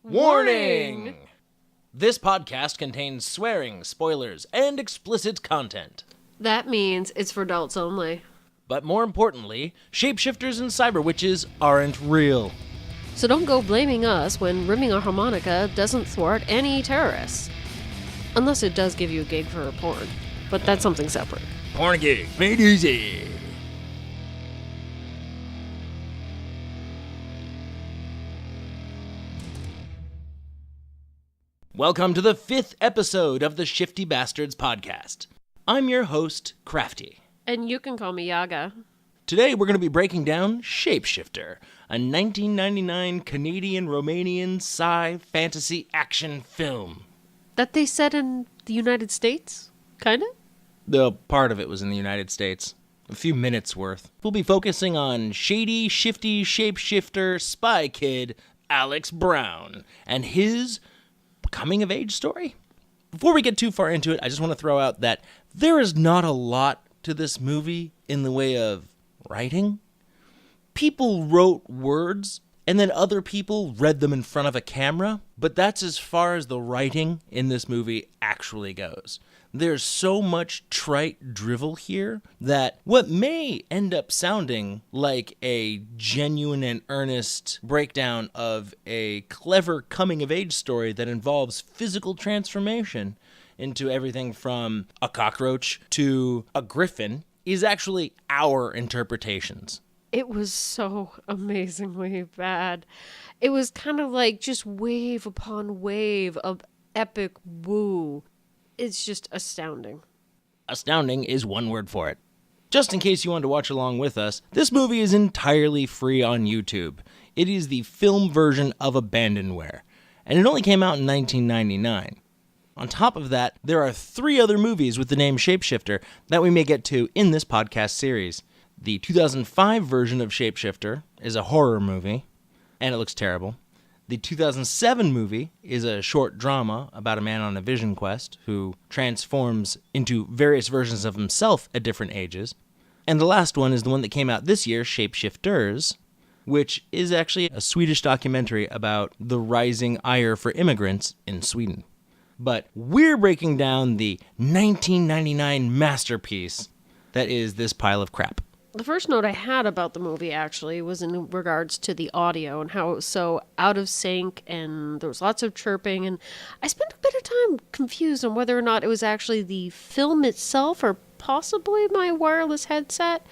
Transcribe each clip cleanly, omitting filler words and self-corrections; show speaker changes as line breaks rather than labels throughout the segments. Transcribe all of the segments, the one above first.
Warning! This podcast contains swearing, spoilers, and explicit content.
That means it's for adults only.
But more importantly, shapeshifters and cyber witches aren't real.
So don't go blaming us when rimming a harmonica doesn't thwart any terrorists. Unless it does give you a gig for porn. But that's something separate.
Porn gig, made easy. Welcome to the 5th episode of the Shifty Bastards podcast. I'm your host, Crafty.
And you can call me Llaga.
Today we're going to be breaking down Shapeshifter, a 1999 Canadian-Romanian sci fantasy action film.
That they set in the United States? Kinda?
The part of it was in the United States. A few minutes worth. We'll be focusing on shady, shifty shapeshifter spy kid Alex Brown and his coming-of-age story. Before we get too far into it, I just want to throw out that there is not a lot to this movie in the way of writing. People wrote words, and then other people read them in front of a camera, but that's as far as the writing in this movie actually goes. There's so much trite drivel here that what may end up sounding like a genuine and earnest breakdown of a clever coming-of-age story that involves physical transformation into everything from a cockroach to a griffin is actually our interpretations.
It was so amazingly bad. It was kind of like just wave upon wave of epic woo. It's just astounding.
Astounding is one word for it. Just in case you want to watch along with us, this movie is entirely free on YouTube. It is the film version of Abandonware, and it only came out in 1999. On top of that, there are 3 other movies with the name Shapeshifter that we may get to in this podcast series. The 2005 version of Shapeshifter is a horror movie, and it looks terrible. The 2007 movie is a short drama about a man on a vision quest who transforms into various versions of himself at different ages. And the last one is the one that came out this year, Shapeshifters, which is actually a Swedish documentary about the rising ire for immigrants in Sweden. But we're breaking down the 1999 masterpiece that is this pile of crap.
The first note I had about the movie, actually, was in regards to the audio and how it was so out of sync and there was lots of chirping. And I spent a bit of time confused on whether or not it was actually the film itself or possibly my wireless headset.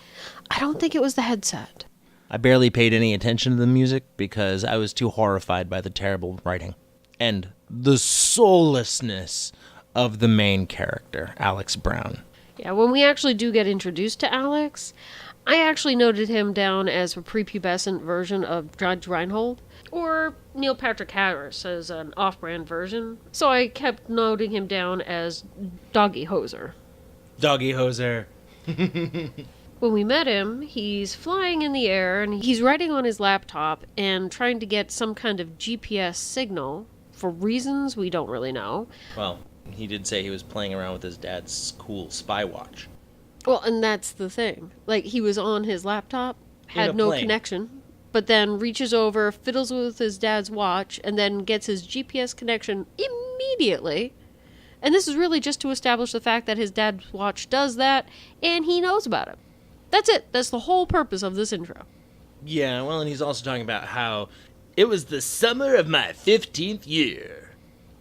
I don't think it was the headset.
I barely paid any attention to the music because I was too horrified by the terrible writing and the soullessness of the main character, Alex Brown.
Yeah, when we actually do get introduced to Alex, I actually noted him down as a prepubescent version of Judge Reinhold, or Neil Patrick Harris as an off-brand version. So I kept noting him down as Doggy Hoser.
Doggy Hoser.
When we met him, he's flying in the air and he's writing on his laptop and trying to get some kind of GPS signal for reasons we don't really know.
Well, he did say he was playing around with his dad's cool spy watch.
Well, and that's the thing. Like, he was on his laptop, had no connection, but then reaches over, fiddles with his dad's watch, and then gets his GPS connection immediately. And this is really just to establish the fact that his dad's watch does that, and he knows about it. That's it. That's the whole purpose of this intro.
Yeah, well, and he's also talking about how it was the summer of my 15th year.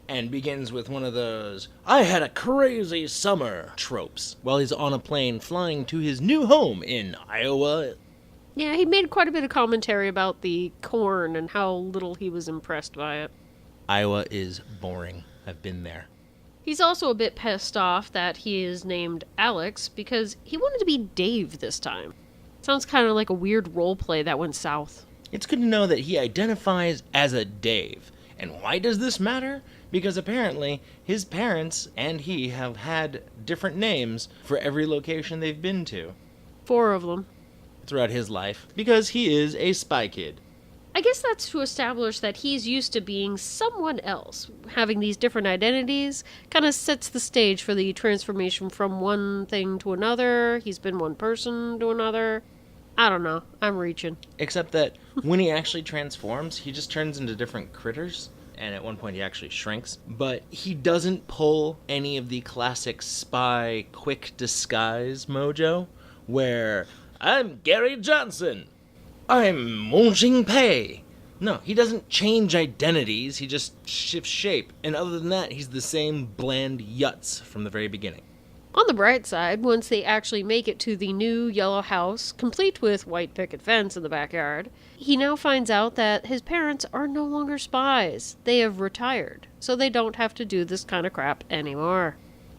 And begins with one of those, I had a crazy summer tropes, while he's on a plane flying to his new home in Iowa.
Yeah, he made quite a bit of commentary about the corn and how little he was impressed by it.
Iowa is boring. I've been there.
He's also a bit pissed off that he is named Alex because he wanted to be Dave this time. Sounds kind of like a weird role play that went south.
It's good to know that he identifies as a Dave. And why does this matter? Because apparently his parents and he have had different names for every location they've been to.
4 of them.
Throughout his life. Because he is a spy kid.
I guess that's to establish that he's used to being someone else. Having these different identities kind of sets the stage for the transformation from one thing to another. He's been one person to another. I don't know. I'm reaching.
Except that when he actually transforms, he just turns into different critters. and at one point he actually shrinks. But he doesn't pull any of the classic spy quick disguise mojo, where I'm Gary Johnson, I'm Mo Jing-pei. No, he doesn't change identities, he just shifts shape. And other than that, he's the same bland yutz from the very beginning.
On the bright side, once they actually make it to the new yellow house, complete with white picket fence in the backyard, he now finds out that his parents are no longer spies. They have retired, so they don't have to do this kind of crap anymore.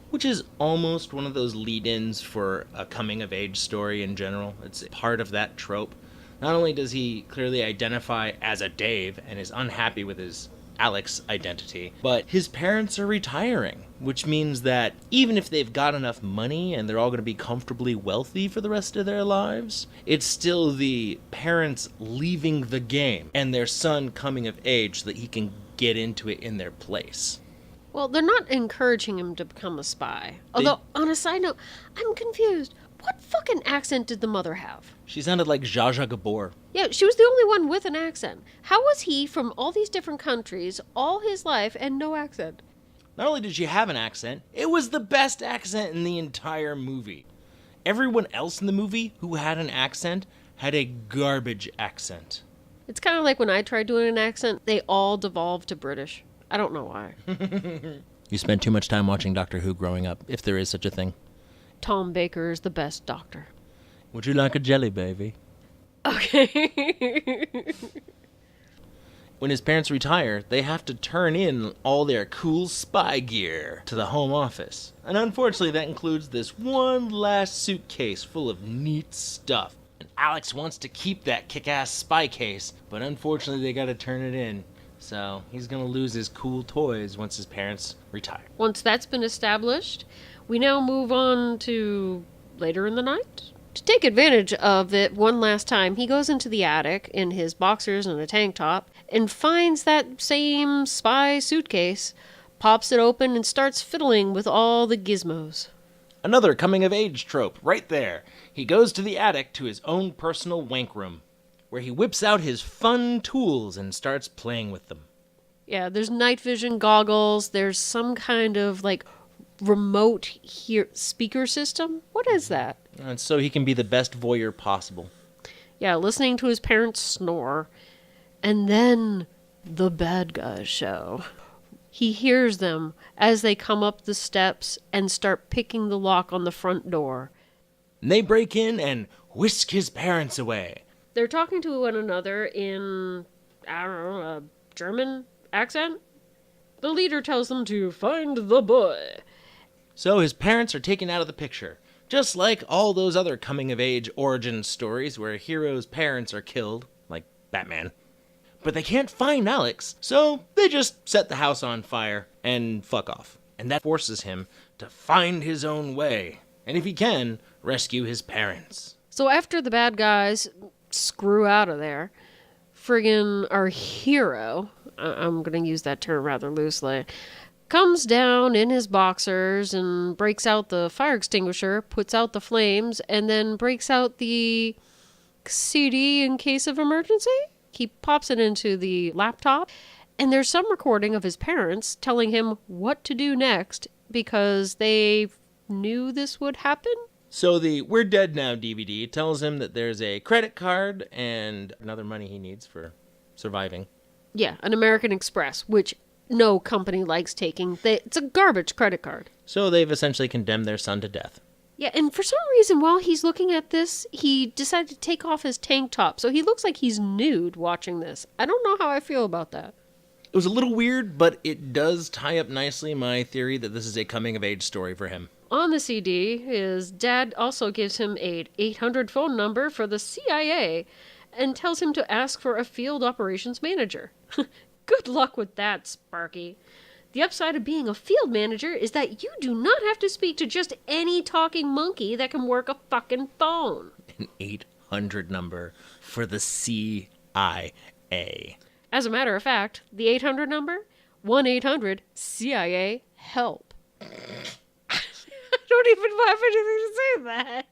Which is almost one of those lead-ins for a coming-of-age story in general. It's part of that trope. Not only does he clearly identify as a Dave and is unhappy with his Alex identity, but his parents are retiring, which means that even if they've got enough money and they're all going to be comfortably wealthy for the rest of their lives, it's still the parents leaving the game and their son coming of age so that he can get into it in their place.
Well, they're not encouraging him to become a spy. Although, on a side note, I'm confused. What fucking accent did the mother have?
She sounded like Zsa Zsa Gabor.
Yeah, she was the only one with an accent. How was he from all these different countries all his life and no accent?
Not only did she have an accent, it was the best accent in the entire movie. Everyone else in the movie who had an accent had a garbage accent.
It's kind of like when I tried doing an accent, they all devolved to British. I don't know why.
You spent too much time watching Doctor Who growing up, if there is such a thing.
Tom Baker is the best doctor.
Would you like a jelly baby?
Okay.
When his parents retire, they have to turn in all their cool spy gear to the home office. And unfortunately, that includes this one last suitcase full of neat stuff. And Alex wants to keep that kick-ass spy case, but unfortunately they gotta turn it in. So he's gonna lose his cool toys once his parents retire.
Once that's been established, we now move on to later in the night. To take advantage of it one last time, he goes into the attic in his boxers and a tank top and finds that same spy suitcase, pops it open, and starts fiddling with all the gizmos.
Another coming-of-age trope, right there. He goes to the attic to his own personal wank room, where he whips out his fun tools and starts playing with them.
Yeah, there's night vision goggles, there's some kind of, remote speaker system. What is that?
And so he can be the best voyeur possible.
Yeah, listening to his parents snore. And then the bad guys show. He hears them as they come up the steps and start picking the lock on the front door.
And they break in and whisk his parents away.
They're talking to one another in, I don't know, a German accent. The leader tells them to find the boy.
So his parents are taken out of the picture, just like all those other coming-of-age origin stories where a hero's parents are killed, like Batman. But they can't find Alex, so they just set the house on fire and fuck off. And that forces him to find his own way, and if he can, rescue his parents.
So after the bad guys screw out of there, friggin' our hero, I'm going to use that term rather loosely, comes down in his boxers and breaks out the fire extinguisher, puts out the flames, and then breaks out the CD in case of emergency. He pops it into the laptop, and there's some recording of his parents telling him what to do next because they knew this would happen.
So the We're Dead Now DVD tells him that there's a credit card and another money he needs for surviving.
Yeah, an American Express, which no company likes taking. It's a garbage credit card.
So they've essentially condemned their son to death.
Yeah, and for some reason, while he's looking at this, he decided to take off his tank top. So he looks like he's nude watching this. I don't know how I feel about that.
It was a little weird, but it does tie up nicely my theory that this is a coming-of-age story for him.
On the CD, his dad also gives him an 800 phone number for the CIA and tells him to ask for a field operations manager. Good luck with that, Sparky. The upside of being a field manager is that you do not have to speak to just any talking monkey that can work a fucking phone.
An 800 number for the CIA.
As a matter of fact, the 800 number, 1-800-CIA-HELP. I don't even have anything to say that.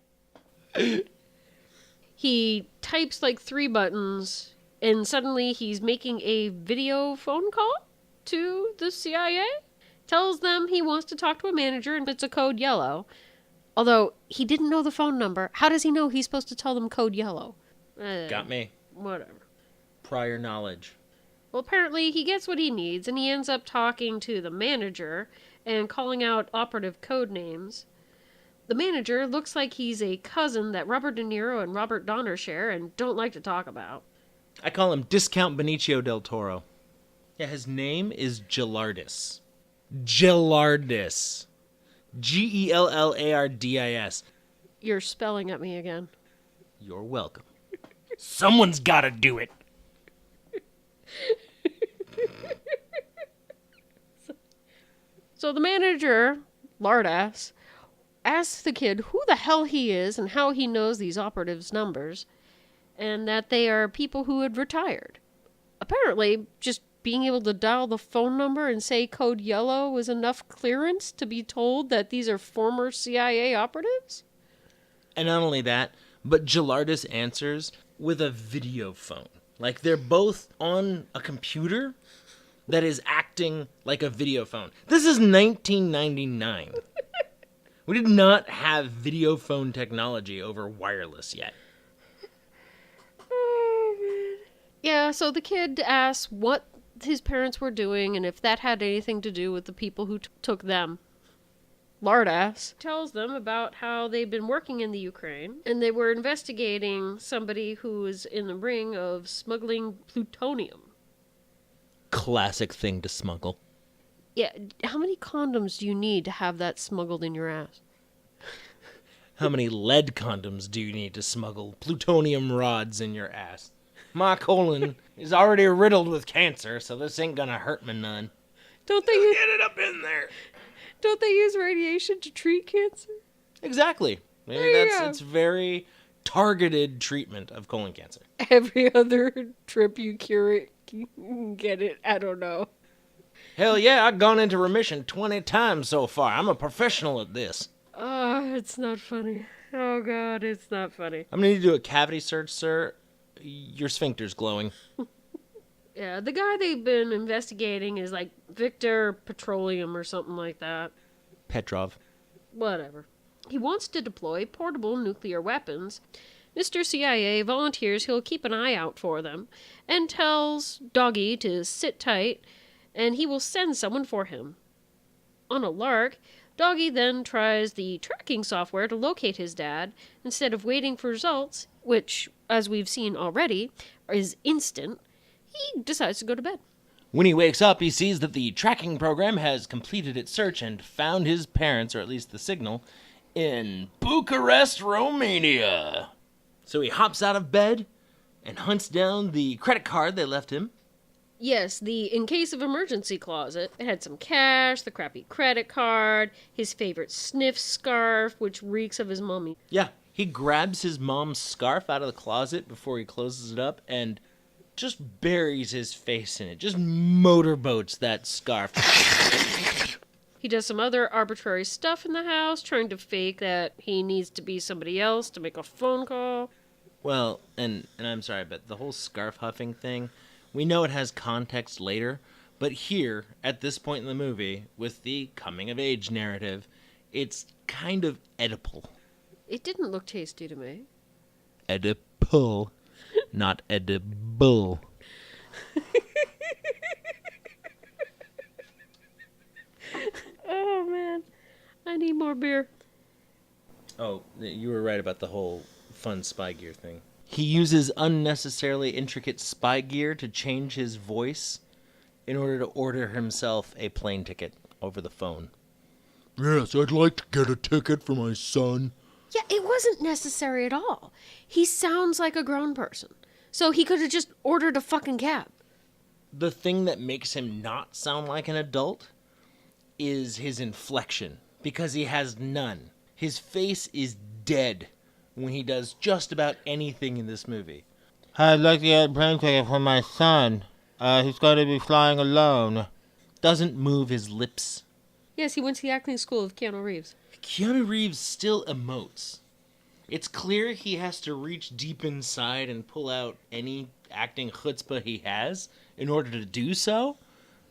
He types 3 buttons, and suddenly he's making a video phone call? to the CIA. Tells them he wants to talk to a manager and it's a code yellow. Although he didn't know the phone number. How does he know he's supposed to tell them code yellow?
Got me.
Whatever.
Prior knowledge.
Well, apparently he gets what he needs, and he ends up talking to the manager and calling out operative code names. The manager looks like he's a cousin that Robert De Niro and Robert Donner share and don't like to talk about.
I call him Discount Benicio del Toro. Yeah, his name is Gellardis. Gellardis. Gellardis.
You're spelling at me again.
You're welcome. Someone's gotta do it.
So the manager, Lardass, asks the kid who the hell he is and how he knows these operatives' numbers, and that they are people who had retired. Apparently, just being able to dial the phone number and say code yellow was enough clearance to be told that these are former CIA operatives?
And not only that, but Gellardis answers with a video phone. Like, they're both on a computer that is acting like a video phone. This is 1999. We did not have video phone technology over wireless yet.
Oh, man. Yeah, so the kid asks what his parents were doing and if that had anything to do with the people who took them. Lardass tells them about how they've been working in the Ukraine and they were investigating somebody who was in the ring of smuggling plutonium.
Classic thing to smuggle.
Yeah, how many condoms do you need to have that smuggled in your ass?
How many lead condoms do you need to smuggle plutonium rods in your ass? My colon is already riddled with cancer, so this ain't gonna hurt me none.
Don't they
Get it up in there.
Don't they use radiation to treat cancer?
Exactly. It's very targeted treatment of colon cancer.
Every other trip you cure it, you can get it. I don't know.
Hell yeah, I've gone into remission 20 times so far. I'm a professional at this.
Oh, it's not funny. Oh, God, it's not funny.
I'm going to need to do a cavity search, sir. Your sphincter's glowing.
Yeah, the guy they've been investigating is like Victor Petroleum or something like that.
Petrov.
Whatever. He wants to deploy portable nuclear weapons. Mr. CIA volunteers he'll keep an eye out for them and tells Doggy to sit tight and he will send someone for him. On a lark, Doggy then tries the tracking software to locate his dad instead of waiting for results, which, as we've seen already, is instant. He decides to go to bed.
When he wakes up, he sees that the tracking program has completed its search and found his parents, or at least the signal, in Bucharest, Romania. So he hops out of bed and hunts down the credit card they left him.
Yes, the in case of emergency closet. It had some cash, the crappy credit card, his favorite sniff scarf, which reeks of his mommy.
Yeah, he grabs his mom's scarf out of the closet before he closes it up and just buries his face in it. Just motorboats that scarf.
He does some other arbitrary stuff in the house, trying to fake that he needs to be somebody else to make a phone call.
Well, and I'm sorry, but the whole scarf huffing thing, we know it has context later, but here, at this point in the movie, with the coming-of-age narrative, it's kind of Oedipal.
It didn't look tasty to me.
Oedipal, not edible.
Oh, man. I need more beer.
Oh, you were right about the whole fun spy gear thing. He uses unnecessarily intricate spy gear to change his voice in order to order himself a plane ticket over the phone.
Yes, I'd like to get a ticket for my son.
Yeah, it wasn't necessary at all. He sounds like a grown person. So he could have just ordered a fucking cab.
The thing that makes him not sound like an adult is his inflection, because he has none. His face is dead when he does just about anything in this movie.
I'd like to get a plane ticket for my son. He's going to be flying alone.
Doesn't move his lips.
Yes, he went to the acting school of Keanu Reeves.
Keanu Reeves still emotes. It's clear he has to reach deep inside and pull out any acting chutzpah he has in order to do so,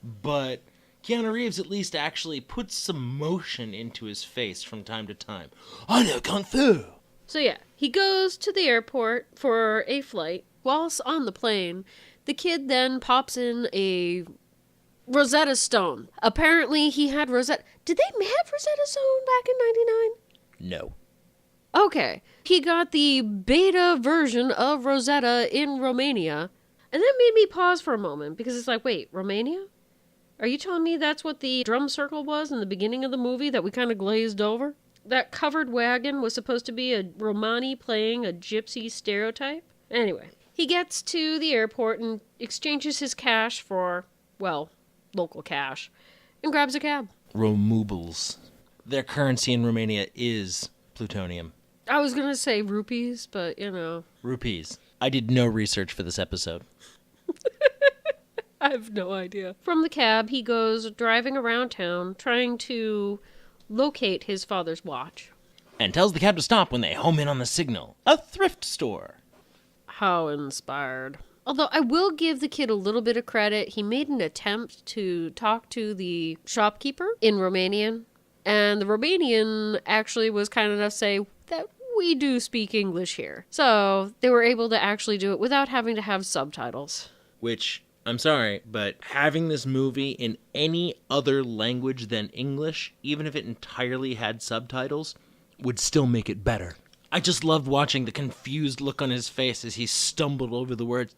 but Keanu Reeves at least actually puts some motion into his face from time to time. I know Kung Fu!
So yeah, he goes to the airport for a flight. Whilst on the plane, the kid then pops in a Rosetta Stone. Apparently he had Rosetta... Did they have Rosetta Stone back in 99?
No.
Okay. He got the beta version of Rosetta in Romania. And that made me pause for a moment, because it's like, wait, Romania? Are you telling me that's what the drum circle was in the beginning of the movie that we kind of glazed over? That covered wagon was supposed to be a Romani playing a gypsy stereotype? Anyway, he gets to the airport and exchanges his cash for, well, local cash, and grabs a cab.
Romubles. Their currency in Romania is plutonium.
I was going to say rupees, but, you know.
Rupees. I did no research for this episode.
I have no idea. From the cab, he goes driving around town, trying to locate his father's watch.
And tells the cab to stop when they home in on the signal. A thrift store.
How inspired. Although I will give the kid a little bit of credit. He made an attempt to talk to the shopkeeper in Romanian. And the Romanian actually was kind enough to say that we do speak English here. So they were able to actually do it without having to have subtitles.
Which, I'm sorry, but having this movie in any other language than English, even if it entirely had subtitles, would still make it better. I just loved watching the confused look on his face as he stumbled over the words.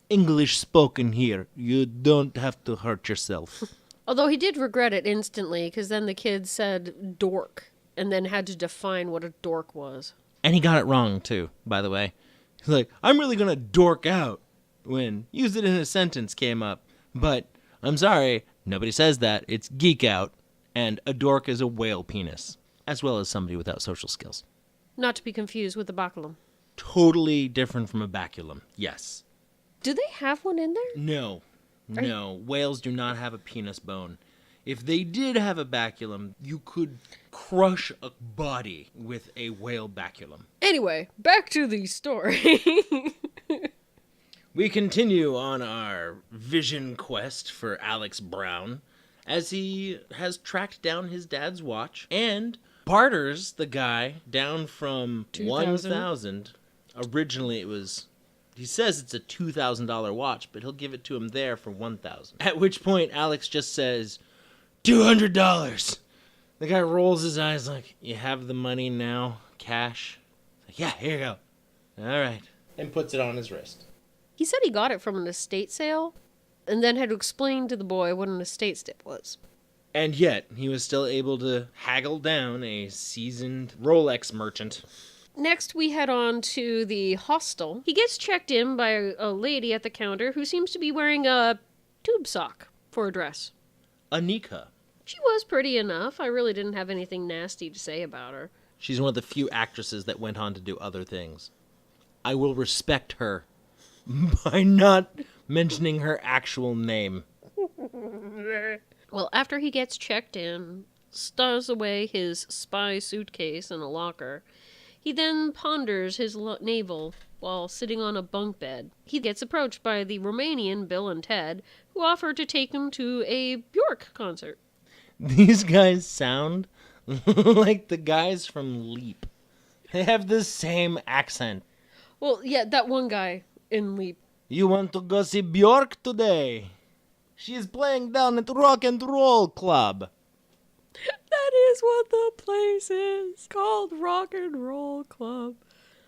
English spoken here. You don't have to hurt yourself.
Although he did regret it instantly, because then the kid said dork, and then had to define what a dork was.
And he got it wrong, too, by the way. He's like, I'm really going to dork out when use it in a sentence came up. But I'm sorry, nobody says that. It's geek out. And a dork is a whale penis, as well as somebody without social skills.
Not to be confused with the baculum.
Totally different from a baculum, yes.
Do they have one in there?
No. Whales do not have a penis bone. If they did have a baculum, you could crush a body with a whale baculum.
Anyway, back to the story.
We continue on our vision quest for Alex Brown, as he has tracked down his dad's watch and barters the guy down from 1,000. Originally it was, he says it's a $2,000 watch, but he'll give it to him there for 1,000. At which point Alex just says, $200. The guy rolls his eyes like, you have the money now, cash? Like, yeah, here you go. All right. And puts it on his wrist.
He said he got it from an estate sale, and then had to explain to the boy what an estate sale was.
And yet, he was still able to haggle down a seasoned Rolex merchant.
Next, we head on to the hostel. He gets checked in by a lady at the counter who seems to be wearing a tube sock for a dress.
Anika.
She was pretty enough. I really didn't have anything nasty to say about her.
She's one of the few actresses that went on to do other things. I will respect her by not mentioning her actual name.
Well, after he gets checked in, stows away his spy suitcase in a locker, he then ponders his navel while sitting on a bunk bed. He gets approached by the Romanian Bill and Ted, who offer to take him to a Bjork concert.
These guys sound like the guys from Leap. They have the same accent.
Well, yeah, that one guy in Leap.
You want to go see Bjork today? She's playing down at Rock and Roll Club.
That is what the place is, called Rock and Roll Club.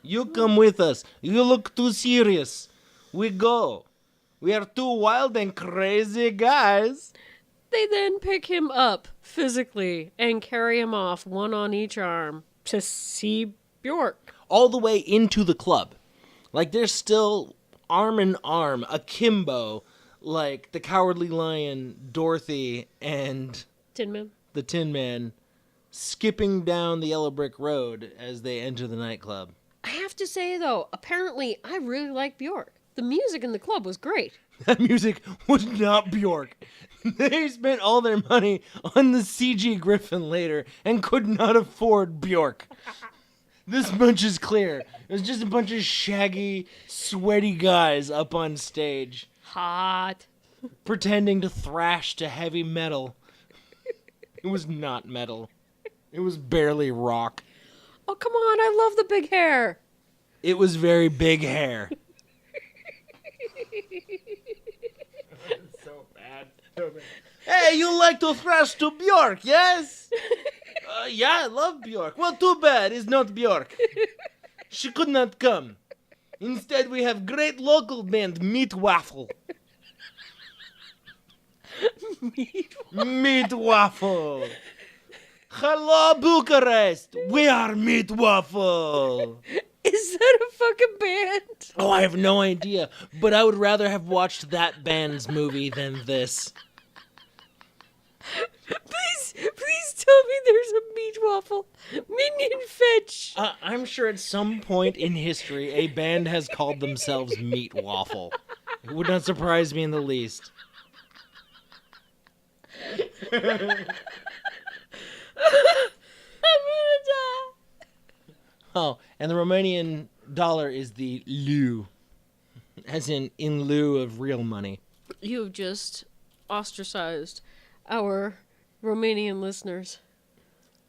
You come with us. You look too serious. We go. We are two wild and crazy guys.
They then pick him up physically and carry him off, one on each arm, to see Bjork.
All the way into the club. Like they're still arm in arm, akimbo, like the Cowardly Lion, Dorothy, and
Tin Man.
the Tin Man skipping down the yellow brick road as they enter the nightclub.
I have to say, though, apparently I really like Bjork. The music in the club was great.
That music was not Bjork. They spent all their money on the CG Griffin later and could not afford Bjork. This much is clear. It was just a bunch of shaggy, sweaty guys up on stage.
Hot.
Pretending to thrash to heavy metal. It was not metal. It was barely rock.
Oh, come on. I love the big hair.
It was very big hair. So bad. Hey, you like to thrash to Bjork, yes? Yeah, I love Bjork. Well, too bad it's not Bjork. She could not come. Instead, we have great local band, Meat Waffle. Meat Waffle. Hello, Bucharest. We are Meat Waffle.
Is that a fucking band?
Oh, I have no idea, but I would rather have watched that band's movie than this.
Please tell me there's a meat waffle. Minion fetch.
I'm sure at some point in history, a band has called themselves Meat Waffle. It would not surprise me in the least.
I'm gonna die.
Oh, and the Romanian dollar is the leu, as in lieu of real money.
You've just ostracized our Romanian listeners.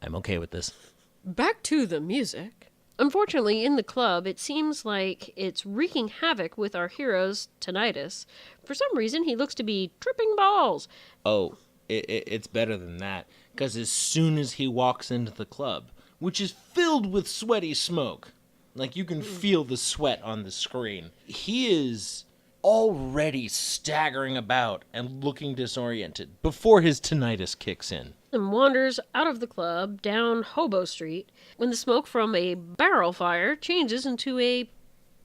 I'm okay with this.
Back to the music. Unfortunately, in the club, it seems like it's wreaking havoc with our hero's tinnitus. For some reason, he looks to be tripping balls.
Oh, it's better than that, because as soon as he walks into the club, which is filled with sweaty smoke, like you can feel the sweat on the screen, he is already staggering about and looking disoriented before his tinnitus kicks in.
And wanders out of the club down Hobo Street when the smoke from a barrel fire changes into a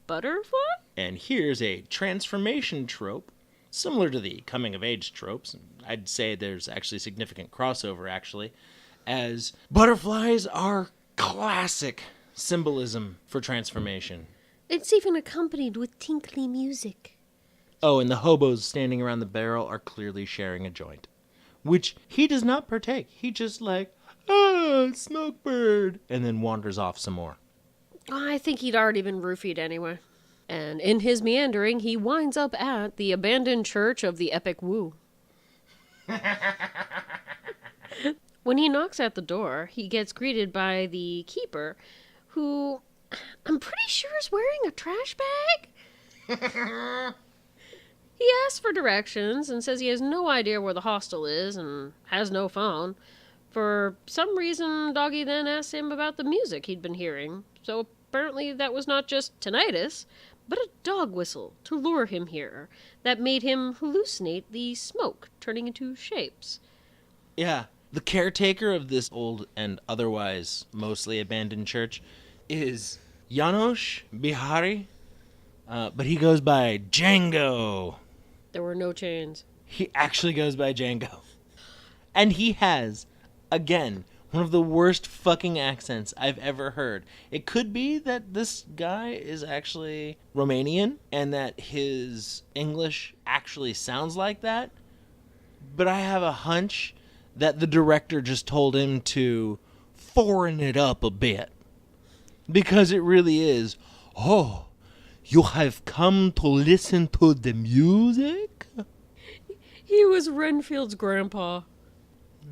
butterfly?
And here's a transformation trope, similar to the coming-of-age tropes. I'd say there's actually significant crossover, actually, as butterflies are classic symbolism for transformation.
It's even accompanied with tinkly music.
Oh, and the hobos standing around the barrel are clearly sharing a joint, which he does not partake. He just smoke bird, and then wanders off some more.
I think he'd already been roofied anyway. And in his meandering, he winds up at the abandoned church of the Epic Woo. When he knocks at the door, he gets greeted by the keeper, who I'm pretty sure is wearing a trash bag. He asks for directions and says he has no idea where the hostel is and has no phone. For some reason, Doggy then asks him about the music he'd been hearing. So apparently that was not just tinnitus, but a dog whistle to lure him here that made him hallucinate the smoke turning into shapes.
Yeah, the caretaker of this old and otherwise mostly abandoned church is János Bihari, but he goes by Django.
There were no chains.
He actually goes by Django. And he has, again, one of the worst fucking accents I've ever heard. It could be that this guy is actually Romanian and that his English actually sounds like that. But I have a hunch that the director just told him to foreign it up a bit. Because it really is, oh, you have come to listen to the music?
He was Renfield's grandpa.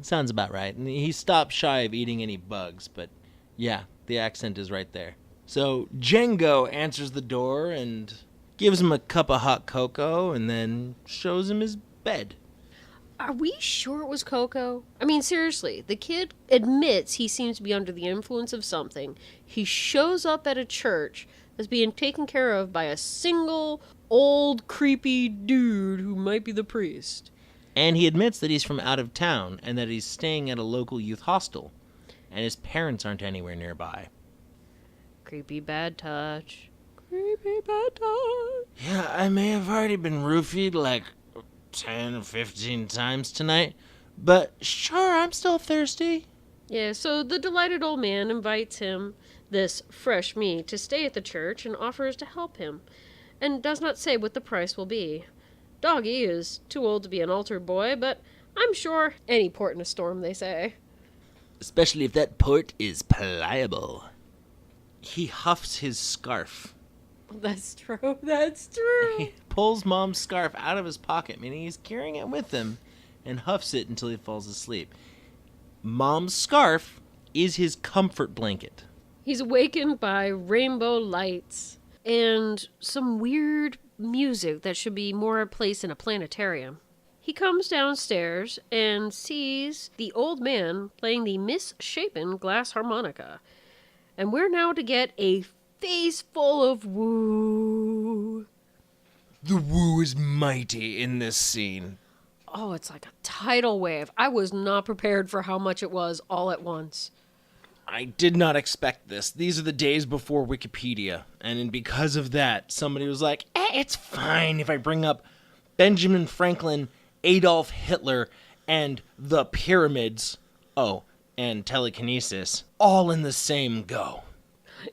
Sounds about right. And he stopped shy of eating any bugs, but yeah, the accent is right there. So Django answers the door and gives him a cup of hot cocoa and then shows him his bed.
Are we sure it was cocoa? I mean, seriously, the kid admits he seems to be under the influence of something. He shows up at a church that's being taken care of by a single, old, creepy dude who might be the priest.
And he admits that he's from out of town and that he's staying at a local youth hostel. And his parents aren't anywhere nearby.
Creepy bad touch. Creepy bad touch.
Yeah, I may have already been roofied like 10 or 15 times tonight, but sure, I'm still thirsty.
Yeah, so the delighted old man invites him, this fresh me, to stay at the church and offers to help him, and does not say what the price will be. Doggy is too old to be an altar boy, but I'm sure any port in a storm, they say.
Especially if that port is pliable. he huffs his scarf.
That's true. That's true.
He pulls Mom's scarf out of his pocket, meaning he's carrying it with him, and huffs it until he falls asleep. Mom's scarf is his comfort blanket.
He's awakened by rainbow lights and some weird music that should be more placed in a planetarium. He comes downstairs and sees the old man playing the misshapen glass harmonica. And we're now to get a face full of woo.
The woo is mighty in this scene.
Oh, it's like a tidal wave. I was not prepared for how much it was all at once.
I did not expect this. These are the days before Wikipedia. And because of that, somebody was like, it's fine if I bring up Benjamin Franklin, Adolf Hitler, and the pyramids. Oh, and telekinesis. All in the same go.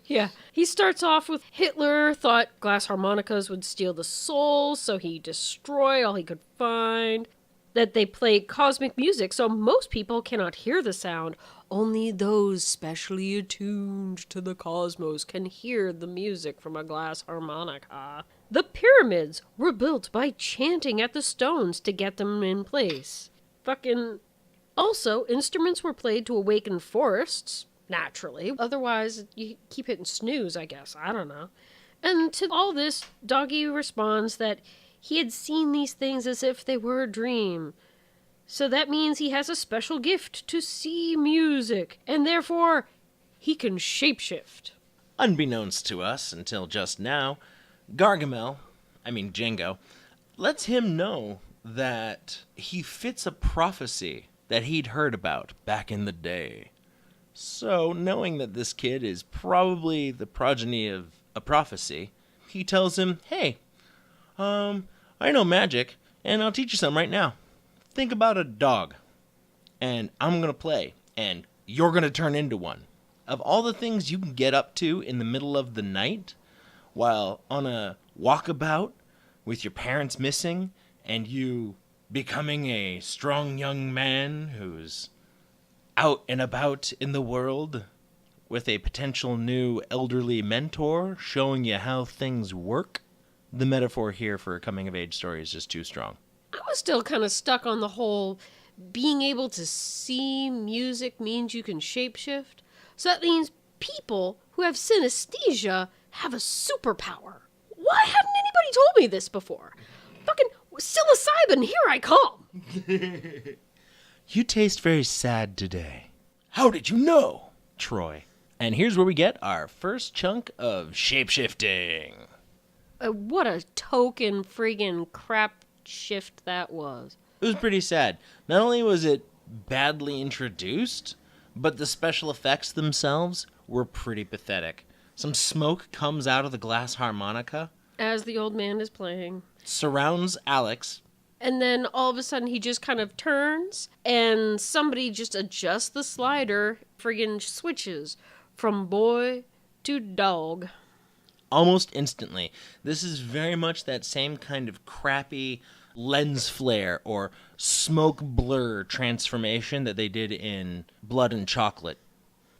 Yeah, he starts off with Hitler thought glass harmonicas would steal the soul, so he destroyed all he could find. That they play cosmic music, so most people cannot hear the sound. Only those specially attuned to the cosmos can hear the music from a glass harmonica. The pyramids were built by chanting at the stones to get them in place. Also, instruments were played to awaken forests, naturally. Otherwise, you keep hitting snooze, I guess. I don't know. And to all this, Doggy responds that he had seen these things as if they were a dream. So that means he has a special gift to see music, and therefore he can shapeshift.
Unbeknownst to us until just now, Django, lets him know that he fits a prophecy that he'd heard about back in the day. So, knowing that this kid is probably the progeny of a prophecy, he tells him, hey, I know magic, and I'll teach you some right now. Think about a dog, and I'm going to play, and you're going to turn into one. Of all the things you can get up to in the middle of the night, while on a walkabout with your parents missing, and you becoming a strong young man who's out and about in the world with a potential new elderly mentor showing you how things work, the metaphor here for a coming-of-age story is just too strong.
I was still kind of stuck on the whole being able to see music means you can shapeshift. So that means people who have synesthesia have a superpower. Why hadn't anybody told me this before? Fucking psilocybin, here I come.
You taste very sad today. How did you know, Troy? And here's where we get our first chunk of shapeshifting.
What a token friggin' crap shift that was.
It was pretty sad. Not only was it badly introduced, but the special effects themselves were pretty pathetic. Some smoke comes out of the glass harmonica.
As the old man is playing.
Surrounds Alex.
And then all of a sudden he just kind of turns and somebody just adjusts the slider, friggin' switches from boy to dog.
Almost instantly. This is very much that same kind of crappy lens flare or smoke blur transformation that they did in Blood and Chocolate.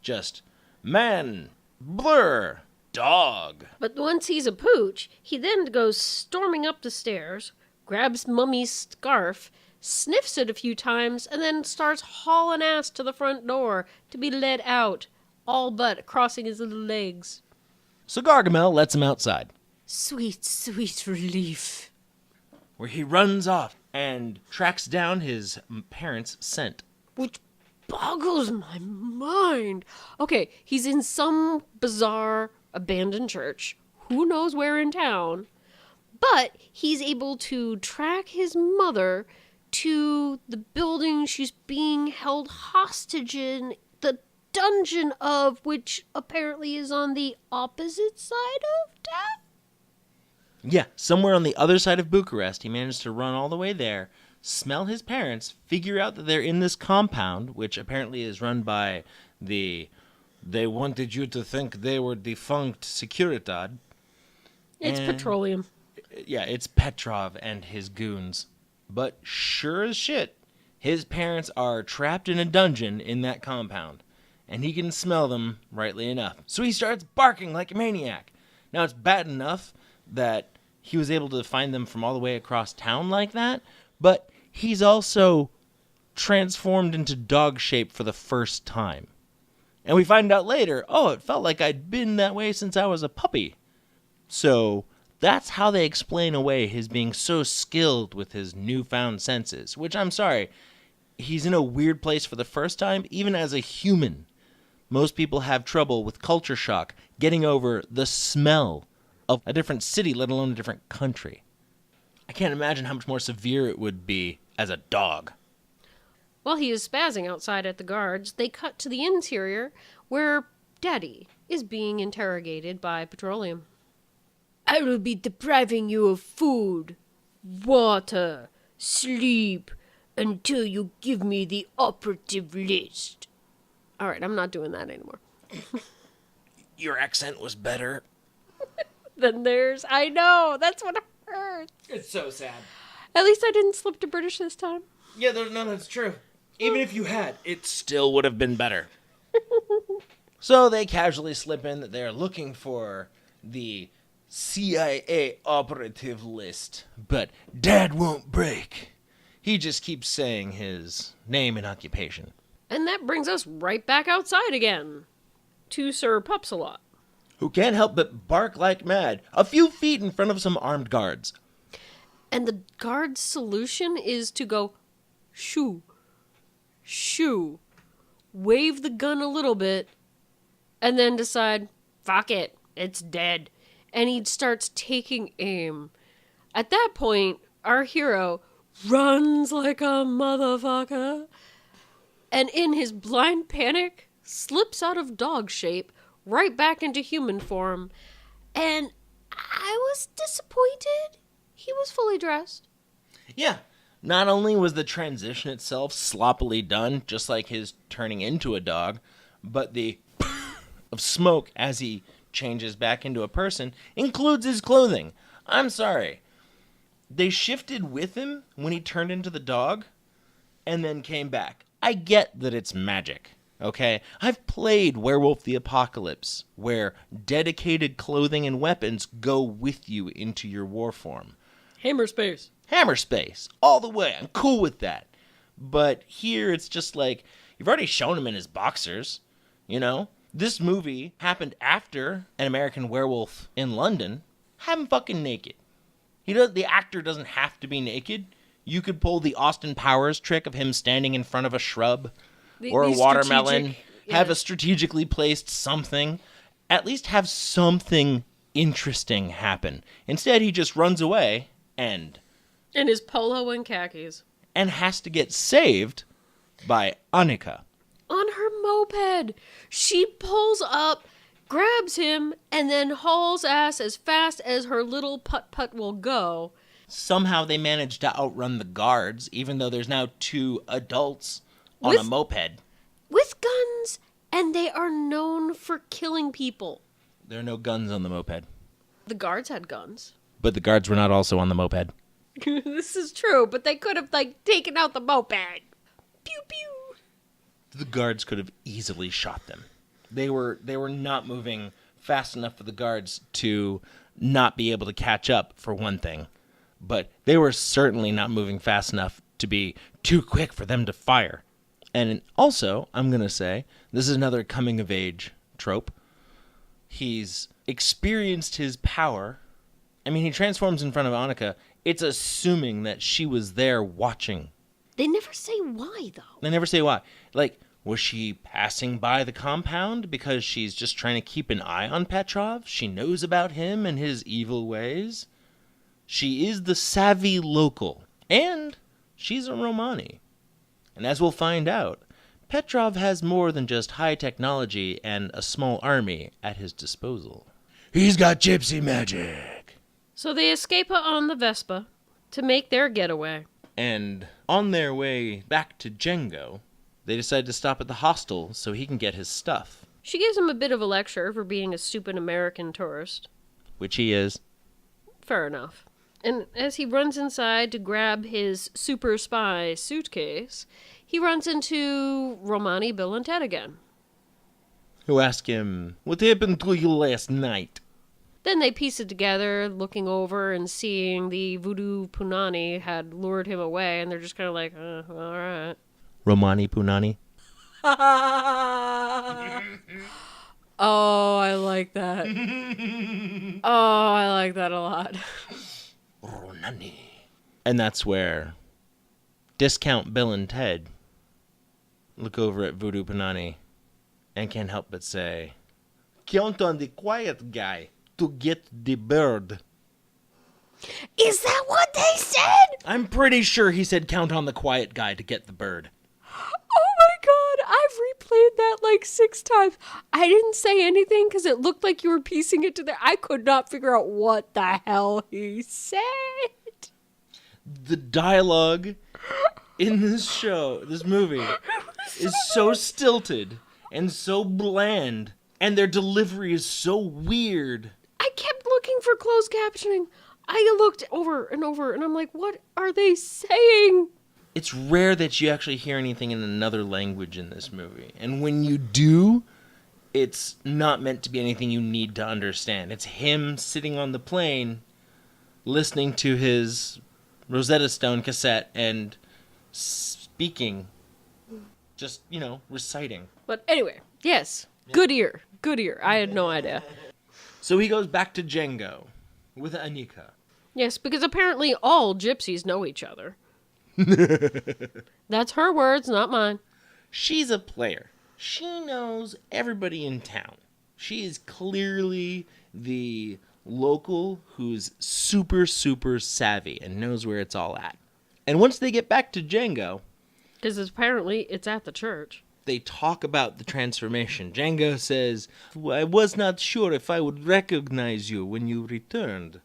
Just man, blur, dog.
But once he's a pooch, he then goes storming up the stairs, grabs Mummy's scarf, sniffs it a few times, and then starts hauling ass to the front door to be let out, all but crossing his little legs.
So Gargamel lets him outside.
Sweet, sweet relief.
Where he runs off and tracks down his parents' scent.
Which boggles my mind. Okay, he's in some bizarre abandoned church. Who knows where in town? But he's able to track his mother to the building she's being held hostage in, the dungeon of which apparently is on the opposite side of town?
Yeah, somewhere on the other side of Bucharest, he managed to run all the way there, smell his parents, figure out that they're in this compound, which apparently is run by they wanted you to think they were defunct Securitad.
It's petroleum.
Yeah, it's Petrov and his goons. But sure as shit, his parents are trapped in a dungeon in that compound. and he can smell them, rightly enough. So he starts barking like a maniac. Now, it's bad enough that he was able to find them from all the way across town like that, but he's also transformed into dog shape for the first time. And we find out later, it felt like I'd been that way since I was a puppy. So that's how they explain away his being so skilled with his newfound senses, which I'm sorry, he's in a weird place for the first time, even as a human. Most people have trouble with culture shock, getting over the smell of a different city, let alone a different country. I can't imagine how much more severe it would be as a dog.
While he is spazzing outside at the guards, they cut to the interior where Daddy is being interrogated by Petroleum. I will be depriving you of food, water, sleep, until you give me the operative list. All right, I'm not doing that anymore.
Your accent was better
than theirs. I know. That's what hurts.
It's so sad.
At least I didn't slip to British this time.
Yeah, no, that's true. Even if you had, it still would have been better. So they casually slip in that they're looking for the CIA operative list. But Dad won't break. He just keeps saying his name and occupation.
And that brings us right back outside again. To Sir Pupsalot,
who can't help but bark like mad, a few feet in front of some armed guards.
And the guard's solution is to go, shoo, shoo, wave the gun a little bit, and then decide, fuck it, it's dead. And he starts taking aim. At that point, our hero runs like a motherfucker, and in his blind panic, slips out of dog shape right back into human form. And I was disappointed. He was fully dressed.
Yeah. Not only was the transition itself sloppily done, just like his turning into a dog, but the of smoke as he changes back into a person includes his clothing. I'm sorry. They shifted with him when he turned into the dog and then came back. I get that it's magic. Okay, I've played Werewolf the Apocalypse, where dedicated clothing and weapons go with you into your war form.
Hammer space,
all the way. I'm cool with that. But here it's just like, you've already shown him in his boxers, you know? This movie happened after An American Werewolf in London. Have him fucking naked. The actor doesn't have to be naked. You could pull the Austin Powers trick of him standing in front of a shrub. Or a watermelon, have a strategically placed something. At least have something interesting happen. Instead, he just runs away and...
in his polo and khakis.
And has to get saved by Annika.
On her moped. She pulls up, grabs him, and then hauls ass as fast as her little putt-putt will go.
Somehow they manage to outrun the guards, even though there's now 2 adults on a moped.
With guns, and they are known for killing people.
There are no guns on the moped.
The guards had guns.
But the guards were not also on the moped.
This is true, but they could have, taken out the moped. Pew, pew.
The guards could have easily shot them. They were not moving fast enough for the guards to not be able to catch up, for one thing. But they were certainly not moving fast enough to be too quick for them to fire. And also, I'm going to say, this is another coming-of-age trope. He's experienced his power. I mean, he transforms in front of Annika. It's assuming that she was there watching.
They never say why, though.
They never say why. Was she passing by the compound because she's just trying to keep an eye on Petrov? She knows about him and his evil ways. She is the savvy local. And she's a Romani. And as we'll find out, Petrov has more than just high technology and a small army at his disposal. He's got gypsy magic.
So they escape on the Vespa to make their getaway.
And on their way back to Django, they decide to stop at the hostel so he can get his stuff.
She gives him a bit of a lecture for being a stupid American tourist.
Which he is.
Fair enough. And as he runs inside to grab his super spy suitcase, he runs into Romani, Bill, and Ted again.
who ask him, "What happened to you last night?"
Then they piece it together, looking over and seeing the voodoo punani had lured him away, and they're just kind of like, all right.
Romani punani.
Oh, I like that. Oh, I like that a lot.
Romani. And that's where Discount Bill and Ted look over at Voodoo Punani and can't help but say, "Count on the quiet guy to get the bird."
Is that what they said?
I'm pretty sure he said count on the quiet guy to get the bird.
Oh my god, I've replayed that like 6 times. I didn't say anything because it looked like you were piecing it together. I could not figure out what the hell he said.
The dialogue in this movie, is so stilted and so bland, and their delivery is so weird.
I kept looking for closed captioning. I looked over and over, and I'm like, what are they saying?
It's rare that you actually hear anything in another language in this movie. And when you do, it's not meant to be anything you need to understand. It's him sitting on the plane, listening to his Rosetta Stone cassette and speaking. Just, reciting.
But anyway, yes. Yeah. Good ear. I had no idea.
So he goes back to Django with Anika.
Yes, because apparently all gypsies know each other. That's her words, not mine.
She's a player. She knows everybody in town. She is clearly the local who's super, super savvy and knows where it's all at. And once they get back to Django...
Because apparently it's at the church.
They talk about the transformation. Django says, "I was not sure if I would recognize you when you returned."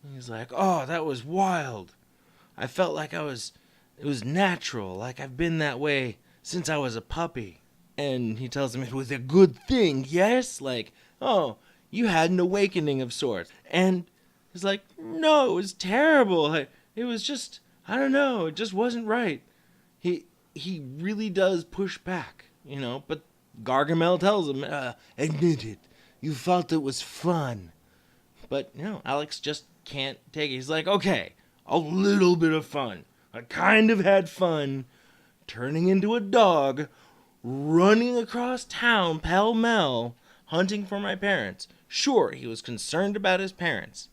And he's like, "Oh, that was wild. I felt like it was natural, like I've been that way since I was a puppy." And he tells him it was a good thing, yes? Like, "Oh, you had an awakening of sorts." And he's like, "No, it was terrible. It was just, I don't know, it just wasn't right." He really does push back, but Gargamel tells him, "Admit it, you felt it was fun." But, Alex just can't take it. He's like, "Okay, a little bit of fun. I kind of had fun turning into a dog, running across town pell-mell, hunting for my parents." Sure, he was concerned about his parents.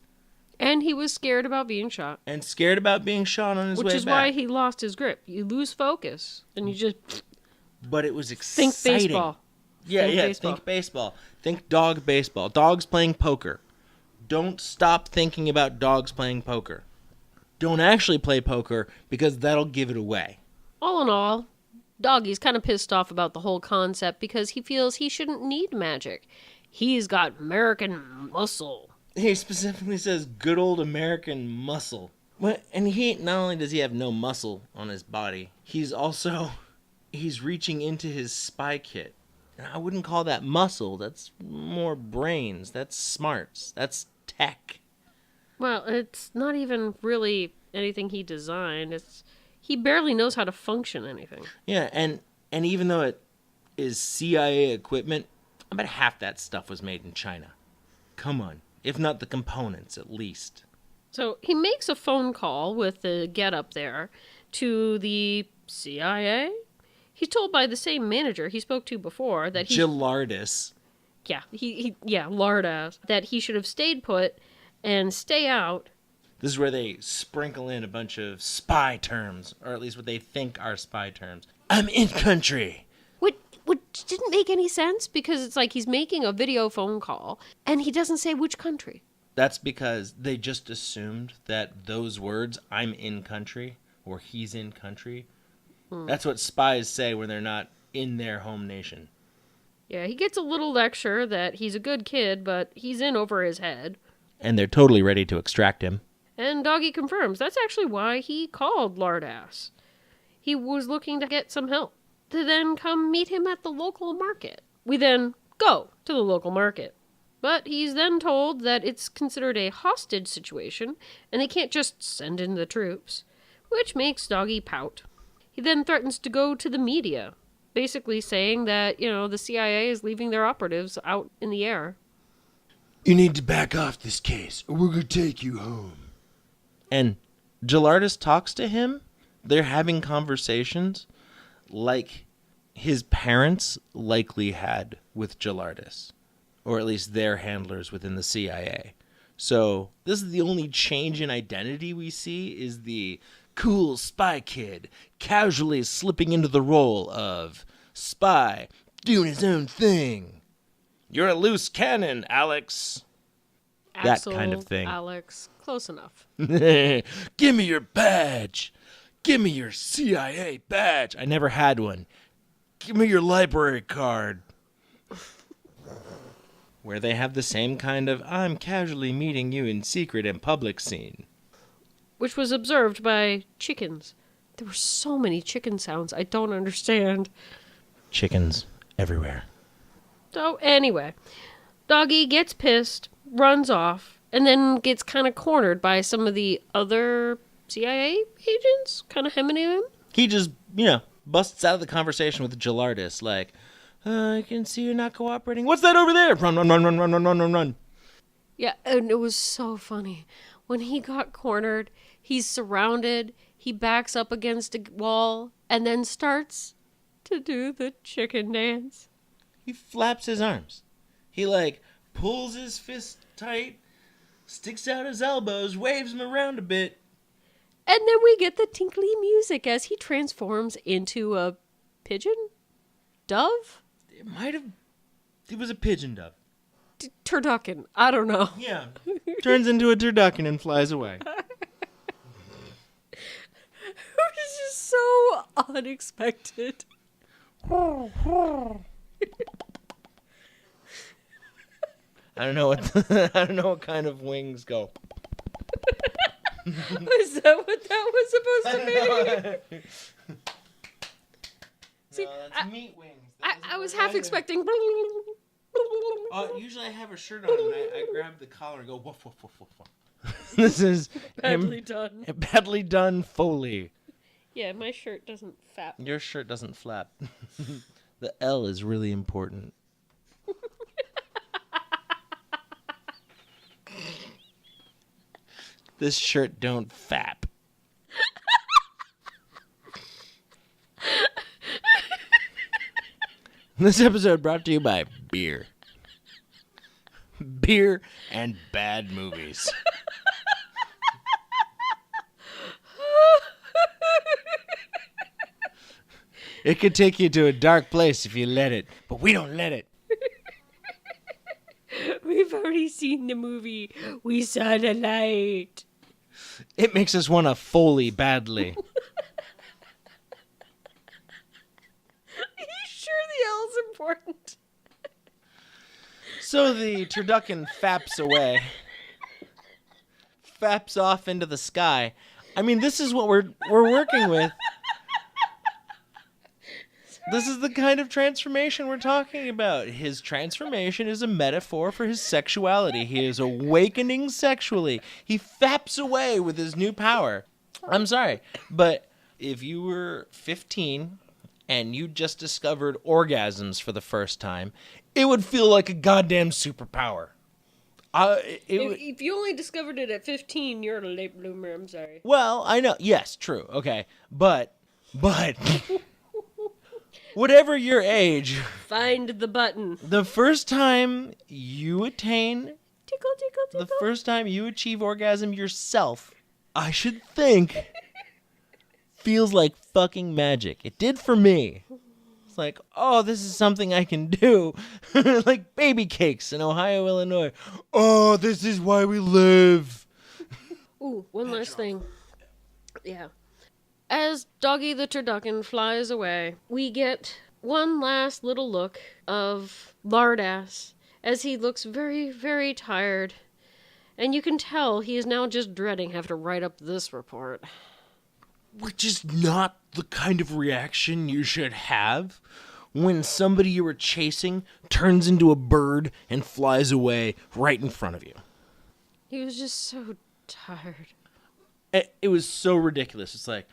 And he was scared about being shot.
And scared about being shot on his way back.
Which is why he lost his grip. You lose focus, and you just...
But it was exciting.
Think baseball.
Think baseball. Think dog baseball. Dogs playing poker. Don't stop thinking about dogs playing poker. Don't actually play poker, because that'll give it away.
All in all, Doggy's kind of pissed off about the whole concept because he feels he shouldn't need magic. He's got American muscle.
He specifically says good old American muscle. And he not only does he have no muscle on his body, he's reaching into his spy kit. And I wouldn't call that muscle. That's more brains. That's smarts. That's tech.
Well, it's not even really anything he designed. He barely knows how to function anything.
Yeah, and even though it is CIA equipment, I bet half that stuff was made in China. Come on. If not the components, at least.
So he makes a phone call with the get-up there to the CIA. He's told by the same manager he spoke to before that he...
Gilardis.
Yeah, Lardass. That he should have stayed put and stay out.
This is where they sprinkle in a bunch of spy terms, or at least what they think are spy terms. I'm in country.
Which didn't make any sense because it's like he's making a video phone call and he doesn't say which country.
That's because they just assumed that those words, I'm in country, or he's in country, that's what spies say when they're not in their home nation.
Yeah, he gets a little lecture that he's a good kid, but he's in over his head.
And they're totally ready to extract him.
And Doggy confirms that's actually why he called Lardass. He was looking to get some help, to then come meet him at the local market. We then go to the local market. But he's then told that it's considered a hostage situation, and they can't just send in the troops, which makes Doggy pout. He then threatens to go to the media. basically saying that, the CIA is leaving their operatives out in the air.
You need to back off this case, or we're going to take you home. And Gelardus talks to him. They're having conversations like his parents likely had with Gelardus, or at least their handlers within the CIA. So this is the only change in identity we see, is the cool spy kid casually slipping into the role of spy, doing his own thing. You're a loose cannon, Alex.
Axel,
that kind of thing.
Alex, close enough.
Give me your badge. Give me your CIA badge. I never had one. Give me your library card. Where they have the same kind of I'm casually meeting you in secret and public scene.
Which was observed by chickens. There were so many chicken sounds. I don't understand.
Chickens everywhere.
So anyway, Doggy gets pissed, runs off, and then gets kind of cornered by some of the other CIA agents, kind of hemming him.
He just, busts out of the conversation with Gelardus, like, I can see you're not cooperating. What's that over there? Run, run, run, run, run, run, run, run, run.
Yeah, and it was so funny. When he got cornered, he's surrounded, he backs up against a wall, and then starts to do the chicken dance.
He flaps his arms. He, pulls his fist tight, sticks out his elbows, waves them around a bit.
And then we get the tinkly music as he transforms into a pigeon? Dove?
It was a pigeon dove.
Turducken. I don't know.
Yeah. Turns into a turducken and flies away.
It was just so unexpected.
I don't know what kind of wings go.
Was that what that was supposed to be? See,
that's meat wings.
I was half expecting.
Usually I have a shirt on and I grab the collar and go woof woof woof woof woof. This is
badly done.
Badly done Foley.
Yeah, my shirt doesn't flap.
Your shirt doesn't flap. The L is really important. This shirt don't fap. This episode brought to you by beer. Beer and bad movies. It could take you to a dark place if you let it, but we don't let it.
We've already seen the movie. We saw the light.
It makes us want to Foley badly.
Are you sure the L's important?
So the turducken faps away. Faps off into the sky. I mean, this is what we're working with. This is the kind of transformation we're talking about. His transformation is a metaphor for his sexuality. He is awakening sexually. He faps away with his new power. I'm sorry, but if you were 15 and you just discovered orgasms for the first time, it would feel like a goddamn superpower.
If you only discovered it at 15, you're a late bloomer. I'm sorry.
Well, I know. Yes, true. Okay. But... Whatever your age,
find the button.
The first time you attain,
tickle, tickle, tickle.
The first time you achieve orgasm yourself, I should think, feels like fucking magic. It did for me. It's like, oh, this is something I can do. Like baby cakes in Ohio, Illinois. Oh, this is why we live.
Ooh, one last thing. Yeah. As Doggy the Turducken flies away, we get one last little look of Lardass as he looks very, very tired. And you can tell he is now just dreading having to write up this report.
Which is not the kind of reaction you should have when somebody you were chasing turns into a bird and flies away right in front of you.
He was just so tired.
It was so ridiculous. It's like,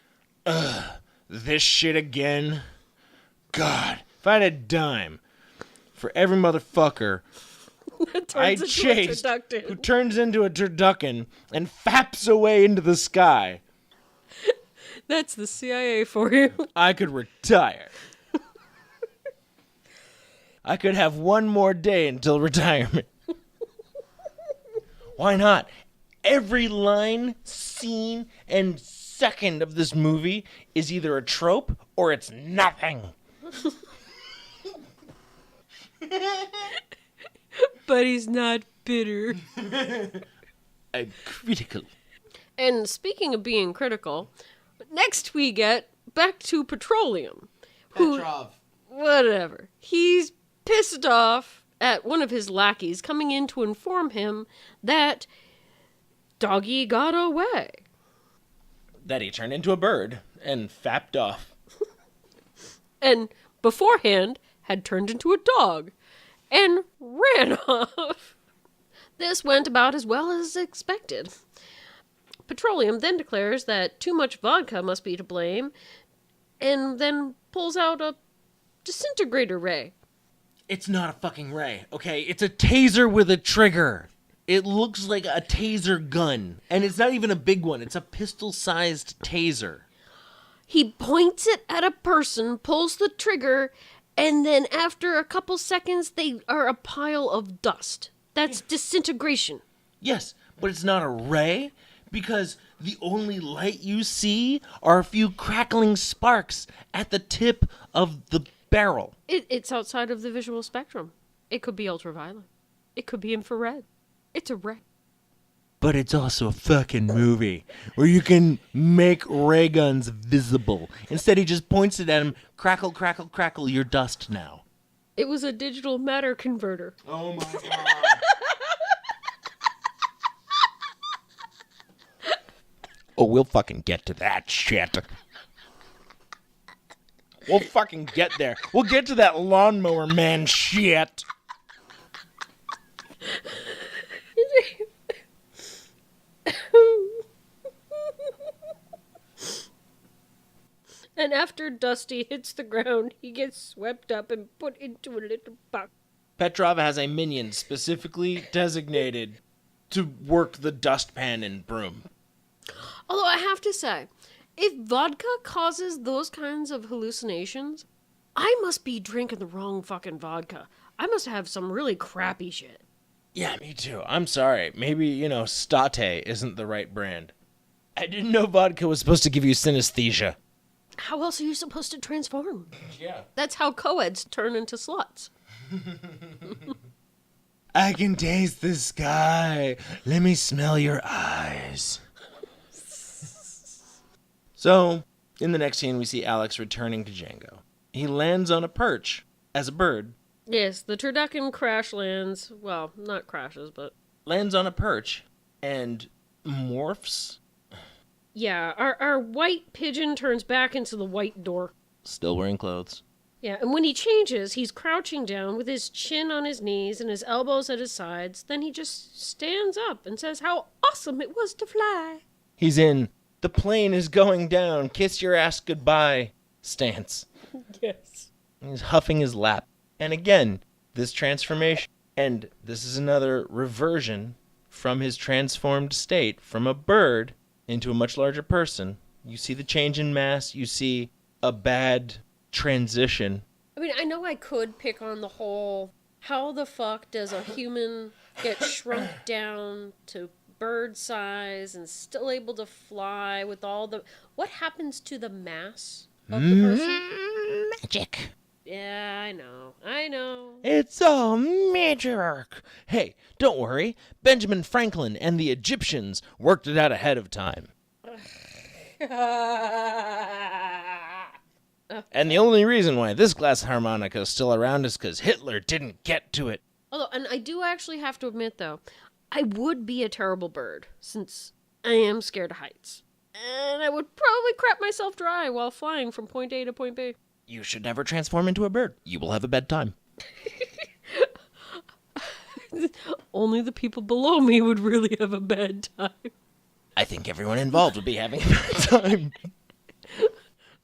ugh, this shit again. God, if I had a dime for every motherfucker I chased who turns into a turducken and faps away into the sky,
that's the CIA for you.
I could retire. I could have one more day until retirement. Why not? Every line, scene, and second of this movie is either a trope or it's nothing.
But he's not bitter.
I'm critical.
And speaking of being critical, next we get back to Petroleum.
Petrov.
Whatever. He's pissed off at one of his lackeys coming in to inform him that Doggy got away.
That he turned into a bird and fapped off.
And beforehand had turned into a dog and ran off. This went about as well as expected. Petroleum then declares that too much vodka must be to blame, and then pulls out a disintegrator ray.
It's not a fucking ray, okay? It's a taser with a trigger. It looks like a taser gun, and it's not even a big one. It's a pistol-sized taser.
He points it at a person, pulls the trigger, and then after a couple seconds, they are a pile of dust. That's disintegration.
Yes, but it's not a ray, because the only light you see are a few crackling sparks at the tip of the barrel.
It's outside of the visual spectrum. It could be ultraviolet. It could be infrared. It's a ray.
But it's also a fucking movie where you can make ray guns visible. Instead, he just points it at him. Crackle, crackle, crackle, you're dust now.
It was a digital matter converter.
Oh my god. Oh, we'll fucking get to that shit. We'll fucking get there. We'll get to that lawnmower man shit.
And after Dusty hits the ground, he gets swept up and put into a little box.
Petrov has a minion specifically designated to work the dustpan and broom.
Although I have to say, if vodka causes those kinds of hallucinations, I must be drinking the wrong fucking vodka. I must have some really crappy shit.
Yeah, me too. I'm sorry. Maybe, State isn't the right brand. I didn't know vodka was supposed to give you synesthesia.
How else are you supposed to transform?
Yeah.
That's how co-eds turn into sluts.
I can taste the sky. Let me smell your eyes. So, in the next scene, we see Alex returning to Django. He lands on a perch as a bird.
Yes, the turducken crash lands. Well, not crashes, but...
lands on a perch and morphs.
Yeah, our white pigeon turns back into the white door.
Still wearing clothes.
Yeah, and when he changes, he's crouching down with his chin on his knees and his elbows at his sides. Then he just stands up and says how awesome it was to fly.
He's in the plane is going down, kiss your ass goodbye stance.
Yes.
He's huffing his lap. And again, this transformation, and this is another reversion from his transformed state from a bird into a much larger person. You see the change in mass, you see a bad transition.
I mean, I know I could pick on the whole, how the fuck does a human get shrunk down to bird size and still able to fly with all the... What happens to the mass of the person?
Magic.
Yeah, I know.
It's all magic. Hey, don't worry. Benjamin Franklin and the Egyptians worked it out ahead of time. And the only reason why this glass harmonica is still around is because Hitler didn't get to it.
Although, and I do actually have to admit, though, I would be a terrible bird, since I am scared of heights. And I would probably crap myself dry while flying from point A to point B.
You should never transform into a bird. You will have a bad time.
Only the people below me would really have a bad time.
I think everyone involved would be having a bad time.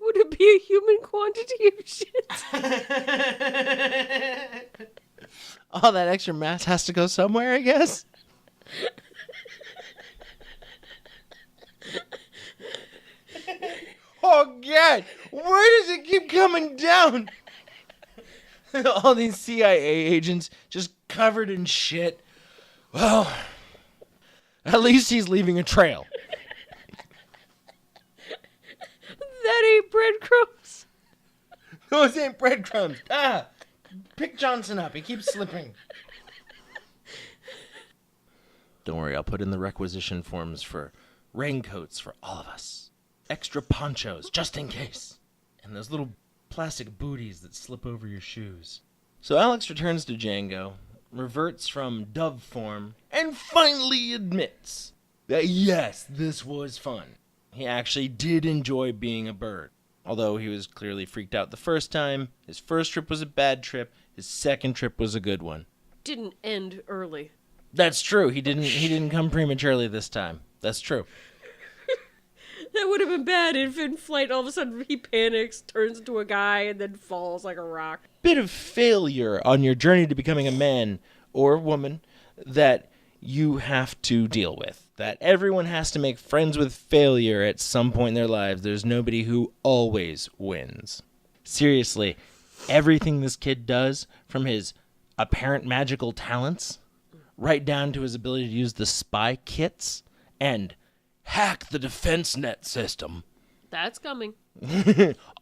Would it be a human quantity of shit.
All that extra mass has to go somewhere, I guess. Oh, God. Where does it keep coming down? All these CIA agents just covered in shit. Well, at least he's leaving a trail.
That ain't breadcrumbs.
Those ain't breadcrumbs. Pick Johnson up. He keeps slipping. Don't worry, I'll put in the requisition forms for raincoats for all of us. Extra ponchos, just in case. And those little plastic booties that slip over your shoes. So Alex returns to Django, reverts from dove form, and finally admits that yes, this was fun. He actually did enjoy being a bird. Although he was clearly freaked out the first time, his first trip was a bad trip, his second trip was a good one.
Didn't end early.
That's true. He didn't come prematurely this time. That's true.
That would have been bad if in flight all of a sudden he panics, turns into a guy, and then falls like a rock.
Bit of failure on your journey to becoming a man or woman that you have to deal with. That everyone has to make friends with failure at some point in their lives. There's nobody who always wins. Seriously, everything this kid does, from his apparent magical talents, right down to his ability to use the spy kits and hack the defense net system.
That's coming.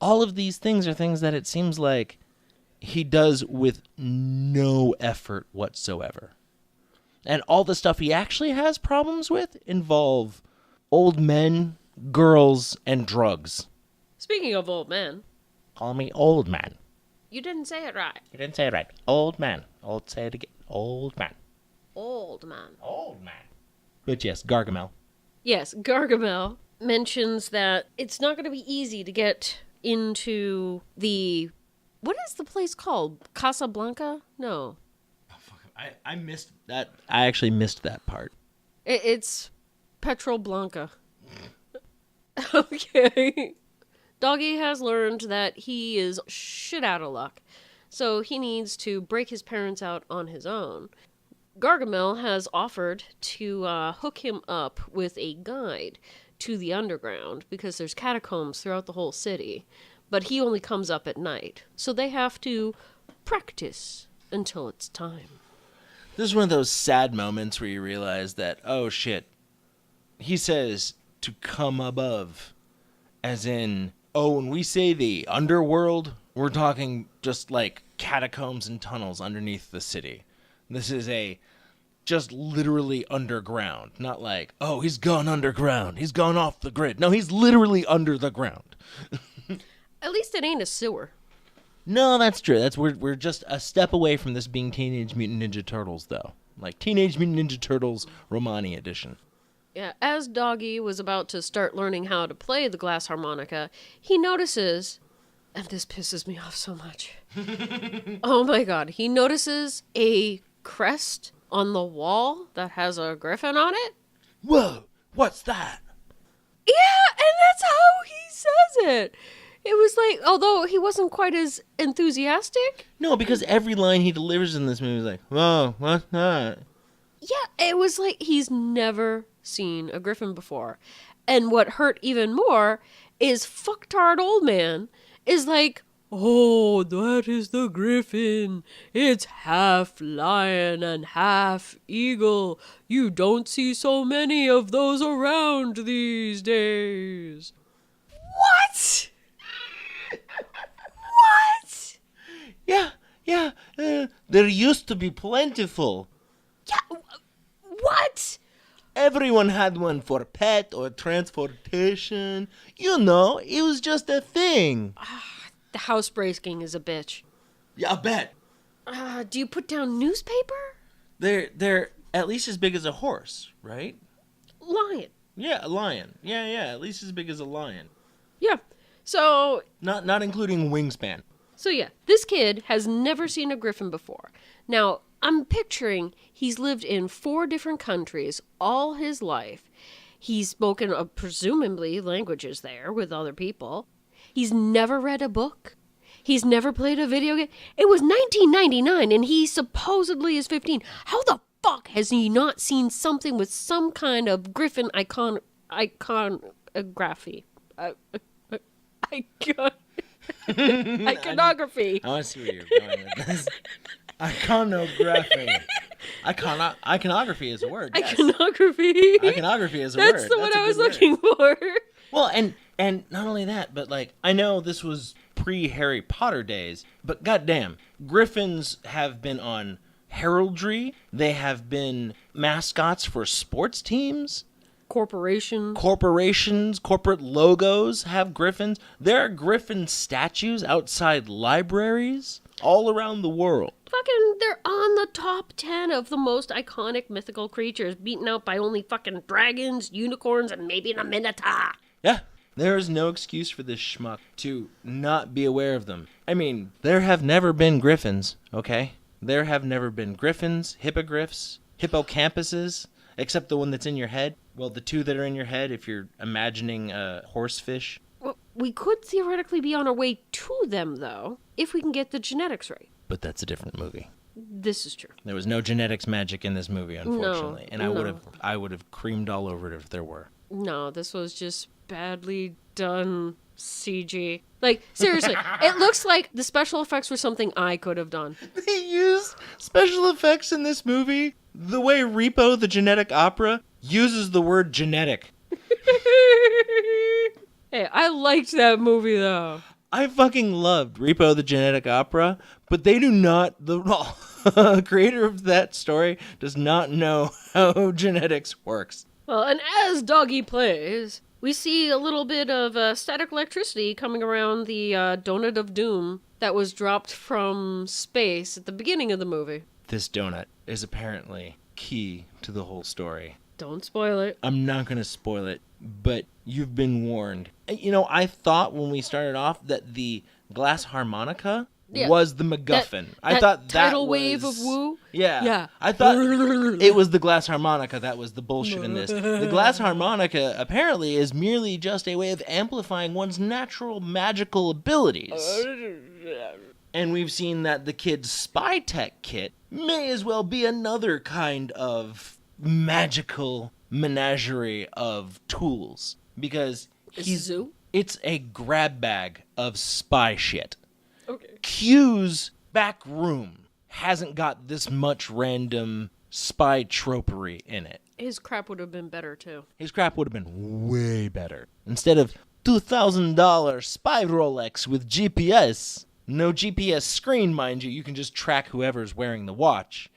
All of these things are things that it seems like he does with no effort whatsoever. And all the stuff he actually has problems with involve old men, girls, and drugs.
Speaking of old men.
Call me old man.
You didn't say it right.
You didn't say it right. Old man. Say it again. Old man.
Old man.
Old man. But yes, Gargamel.
Yes, Gargamel mentions that it's not going to be easy to get into the... What is the place called? Casablanca? No.
I missed that. I actually missed that part.
It's Petrol Blanca. Okay. Doggy has learned that he is shit out of luck, so he needs to break his parents out on his own. Gargamel has offered to hook him up with a guide to the underground because there's catacombs throughout the whole city, but he only comes up at night, so they have to practice until it's time.
This is one of those sad moments where you realize that, oh shit, he says to come above, as in, oh, when we say the underworld, we're talking just like catacombs and tunnels underneath the city. This is just literally underground, not like, oh, he's gone underground, he's gone off the grid. No, he's literally under the ground.
At least it ain't a sewer.
No, that's true. We're just a step away from this being Teenage Mutant Ninja Turtles, though. Like Teenage Mutant Ninja Turtles Romani edition.
Yeah, as Doggy was about to start learning how to play the glass harmonica, he notices, and this pisses me off so much. Oh my god, he notices a crest on the wall that has a griffin on it.
Whoa, what's that?
Yeah, and that's how he says it. It was like, although he wasn't quite as enthusiastic.
No, because every line he delivers in this movie is like, whoa, what's that?
Yeah, it was like he's never seen a griffin before. And what hurt even more is fucktard old man is like, oh, that is the griffin. It's half lion and half eagle. You don't see so many of those around these days. What? What?
Yeah, there used to be plentiful.
Yeah, what?
Everyone had one for pet or transportation. You know, it was just a thing.
The housebreaking is a bitch.
Yeah, I bet.
Do you put down newspaper?
They're at least as big as a horse, right?
Lion.
Yeah, a lion. Yeah, at least as big as a lion.
Yeah. So...
Not including wingspan.
So yeah, this kid has never seen a griffin before. Now, I'm picturing he's lived in 4 different countries all his life. He's spoken, presumably, languages there with other people. He's never read a book. He's never played a video game. It was 1999 and he supposedly is 15. How the fuck has he not seen something with some kind of Griffin iconography? Iconography.
I want to see where you're going with this. Iconography. Iconography is a word. Yes.
Iconography.
Iconography is a word.
That's the one I was looking for.
Well, and not only that, but like I know this was pre-Harry Potter days, but goddamn, griffins have been on heraldry. They have been mascots for sports teams.
Corporations,
corporate logos have griffins. There are griffin statues outside libraries all around the world.
Fucking, they're on the top 10 of the most iconic mythical creatures, beaten out by only fucking dragons, unicorns, and maybe a minotaur.
Yeah, there is no excuse for this schmuck to not be aware of them. I mean, there have never been griffins, okay? There have never been griffins, hippogriffs, hippocampuses, except the one that's in your head. Well, the two that are in your head, if you're imagining a horsefish.
Well, we could theoretically be on our way to them, though, if we can get the genetics right.
But that's a different movie.
This is true.
There was no genetics magic in this movie, unfortunately.
No,
and I would have creamed all over it if there were.
No, this was just badly done CG. Like, seriously, it looks like the special effects were something I could have done.
They used special effects in this movie the way Repo the Genetic Opera uses the word genetic.
Hey, I liked that movie, though.
I fucking loved Repo the Genetic Opera, but they do not, the creator of that story does not know how genetics works.
Well, and as Doggy plays, we see a little bit of static electricity coming around the Donut of Doom that was dropped from space at the beginning of the movie.
This donut is apparently key to the whole story.
Don't spoil it.
I'm not going to spoil it, but you've been warned. You know, I thought when we started off that the glass harmonica was the MacGuffin. I thought that
tidal
was...
wave of woo?
Yeah. I thought it was the glass harmonica that was the bullshit in this. The glass harmonica apparently is merely just a way of amplifying one's natural magical abilities. And we've seen that the kid's spy tech kit may as well be another kind of magical menagerie of tools. Because it's a grab bag of spy shit.
Okay.
Q's back room hasn't got this much random spy tropery in it.
His crap would have been better, too.
His crap would have been way better. Instead of $2,000 spy Rolex with GPS. No GPS screen, mind you. You can just track whoever's wearing the watch.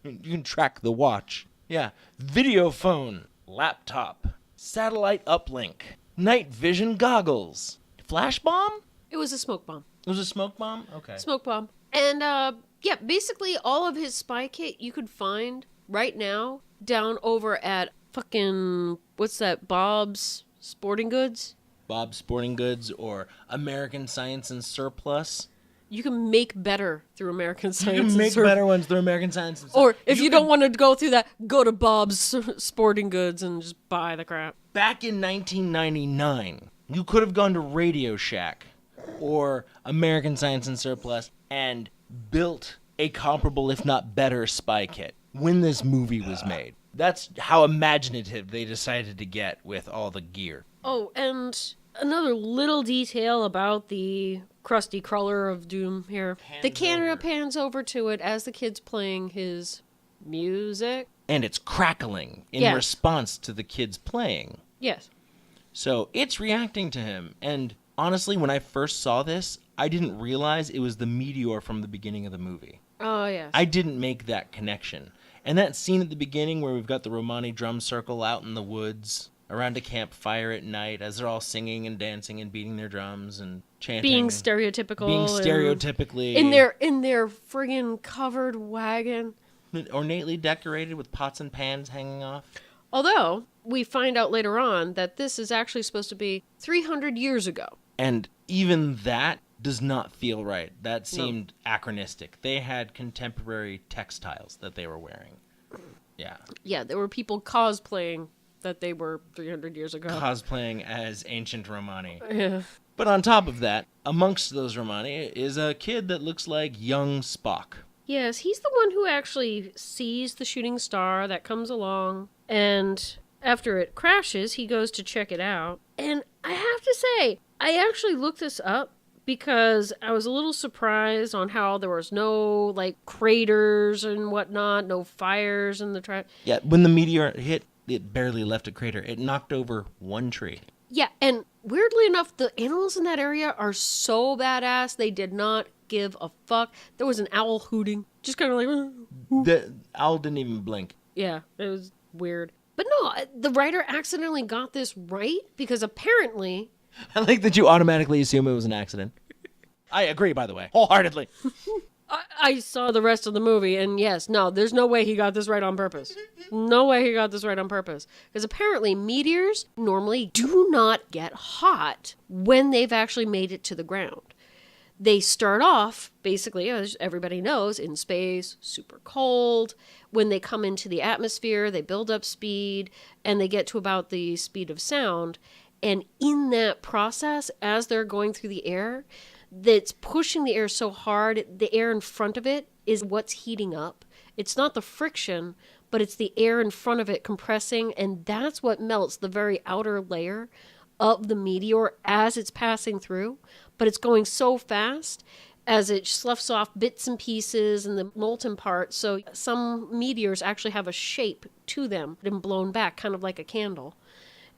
You can track the watch. Yeah. Video phone. Laptop. Satellite uplink. Night vision goggles. Flash bomb?
It was a smoke bomb.
It was a smoke bomb? Okay.
Smoke bomb. And, yeah, basically all of his spy kit you could find right now down over at fucking, what's that, Bob's Sporting Goods?
Bob's Sporting Goods or American Science and Surplus.
You can make better through American Science and
Surplus. You can make better ones through American Science and
Surplus. Or if you don't want to go through that, go to Bob's Sporting Goods and just buy the crap.
Back in 1999, you could have gone to Radio Shack or American Science and Surplus and built a comparable, if not better, spy kit when this movie was made. That's how imaginative they decided to get with all the gear.
Oh, and another little detail about the crusty cruller of doom here. The camera pans over to it as the kid's playing his music.
And it's crackling in response to the kid's playing.
Yes.
So it's reacting to him. And honestly, when I first saw this, I didn't realize it was the meteor from the beginning of the movie.
Oh, yes.
I didn't make that connection. And that scene at the beginning where we've got the Romani drum circle out in the woods around a campfire at night as they're all singing and dancing and beating their drums and chanting.
Being stereotypical. In their friggin' covered wagon.
Ornately decorated with pots and pans hanging off.
Although, we find out later on that this is actually supposed to be 300 years ago.
And even that does not feel right. That seemed anachronistic. They had contemporary textiles that they were wearing. Yeah.
Yeah, there were people cosplaying that they were 300 years ago.
Cosplaying as ancient Romani.
Yeah.
But on top of that, amongst those Romani is a kid that looks like young Spock.
Yes, he's the one who actually sees the shooting star that comes along, and after it crashes, he goes to check it out. And I have to say, I actually looked this up because I was a little surprised on how there was no, like, craters and whatnot, no fires in the track.
Yeah, when the meteor hit, it barely left a crater. It knocked over one tree.
Yeah, and weirdly enough, the animals in that area are so badass, they did not give a fuck. There was an owl hooting, just kind of like...
The owl didn't even blink.
Yeah, it was weird. But no, the writer accidentally got this right, because apparently...
I like that you automatically assume it was an accident. I agree, by the way, wholeheartedly.
I saw the rest of the movie, and yes, no, there's no way he got this right on purpose. No way he got this right on purpose. Because apparently meteors normally do not get hot when they've actually made it to the ground. They start off, basically, as everybody knows, in space, super cold. When they come into the atmosphere, they build up speed, and they get to about the speed of sound. And in that process, as they're going through the air, that's pushing the air so hard, the air in front of it is what's heating up. It's not the friction, but it's the air in front of it compressing, and that's what melts the very outer layer of the meteor as it's passing through. But it's going so fast as it sloughs off bits and pieces and the molten parts. So some meteors actually have a shape to them and blown back, kind of like a candle.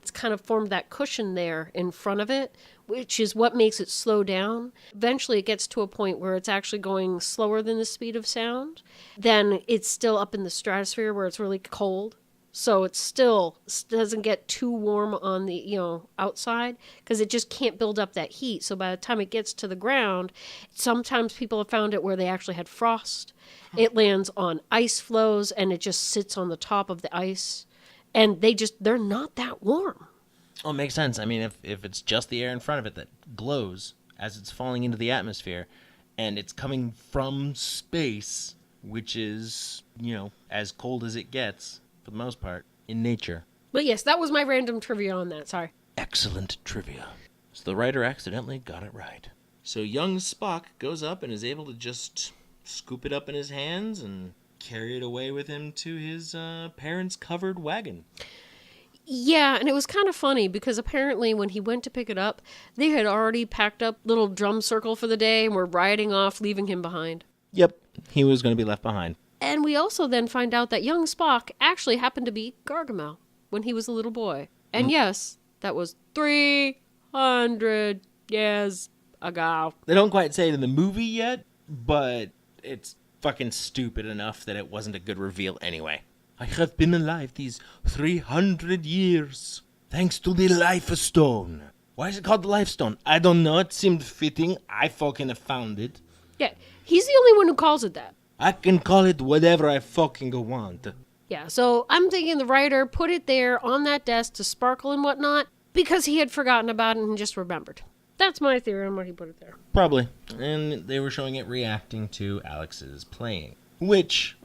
It's kind of formed that cushion there in front of it, which is what makes it slow down. Eventually it gets to a point where it's actually going slower than the speed of sound. Then it's still up in the stratosphere where it's really cold. So it still doesn't get too warm on the, outside, because it just can't build up that heat. So by the time it gets to the ground, sometimes people have found it where they actually had frost. It lands on ice floes and it just sits on the top of the ice. And they're not that warm.
Well, it makes sense. I mean, if it's just the air in front of it that glows as it's falling into the atmosphere, and it's coming from space, which is, as cold as it gets, for the most part, in nature.
But yes, that was my random trivia on that, sorry.
Excellent trivia. So the writer accidentally got it right. So young Spock goes up and is able to just scoop it up in his hands and carry it away with him to his parents' covered wagon.
Yeah, and it was kind of funny because apparently when he went to pick it up, they had already packed up little drum circle for the day and were riding off, leaving him behind.
Yep, he was going to be left behind.
And we also then find out that young Spock actually happened to be Gargamel when he was a little boy. And yes, that was 300 years ago.
They don't quite say it in the movie yet, but it's fucking stupid enough that it wasn't a good reveal anyway. I have been alive these 300 years, thanks to the Life Stone. Why is it called the Life Stone? I don't know, it seemed fitting. I fucking found it.
Yeah, he's the only one who calls it that.
I can call it whatever I fucking want.
Yeah, so I'm thinking the writer put it there on that desk to sparkle and whatnot because he had forgotten about it and just remembered. That's my theory on why he put it there.
Probably. And they were showing it reacting to Alex's playing. Which,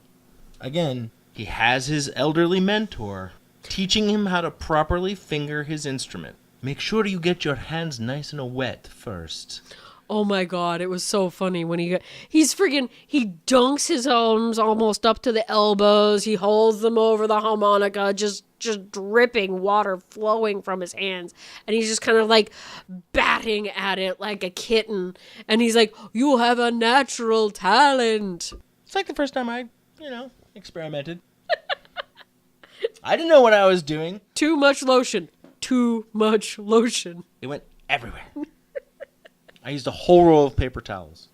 again, he has his elderly mentor teaching him how to properly finger his instrument. Make sure you get your hands nice and wet first.
Oh my god, it was so funny when he dunks his arms almost up to the elbows. He holds them over the harmonica, just dripping water flowing from his hands. And he's just kind of like batting at it like a kitten. And he's like, you have a natural talent.
It's like the first time I, experimented. I didn't know what I was doing.
Too much lotion. Too much lotion.
It went everywhere. I used a whole roll of paper towels.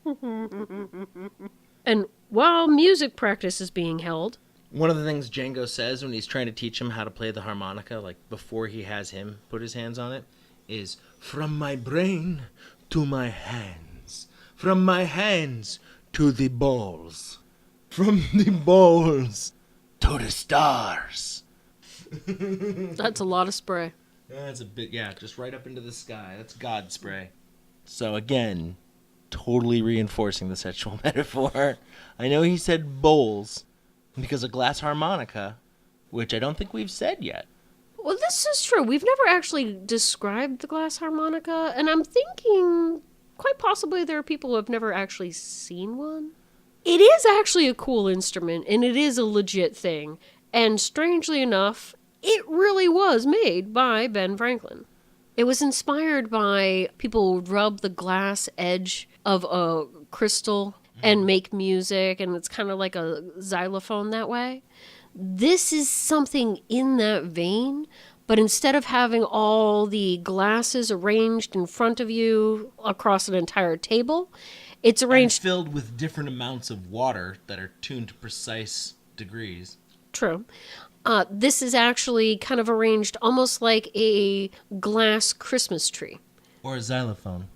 And while music practice is being held...
One of the things Django says when he's trying to teach him how to play the harmonica, like before he has him put his hands on it, is, from my brain to my hands. From my hands to the balls. From the balls to the stars.
That's a lot of spray.
That's a bit, just right up into the sky. That's God spray. So again, totally reinforcing the sexual metaphor. I know he said bowls because a glass harmonica, which I don't think we've said yet.
Well, this is true. We've never actually described the glass harmonica, and I'm thinking quite possibly there are people who have never actually seen one. It is actually a cool instrument, and it is a legit thing. And strangely enough, it really was made by Ben Franklin. It was inspired by people who rub the glass edge of a crystal and make music, and it's kind of like a xylophone that way. This is something in that vein, but instead of having all the glasses arranged in front of you across an entire table, it's arranged...
And filled with different amounts of water that are tuned to precise degrees.
True. This is actually kind of arranged almost like a glass Christmas tree.
Or a xylophone.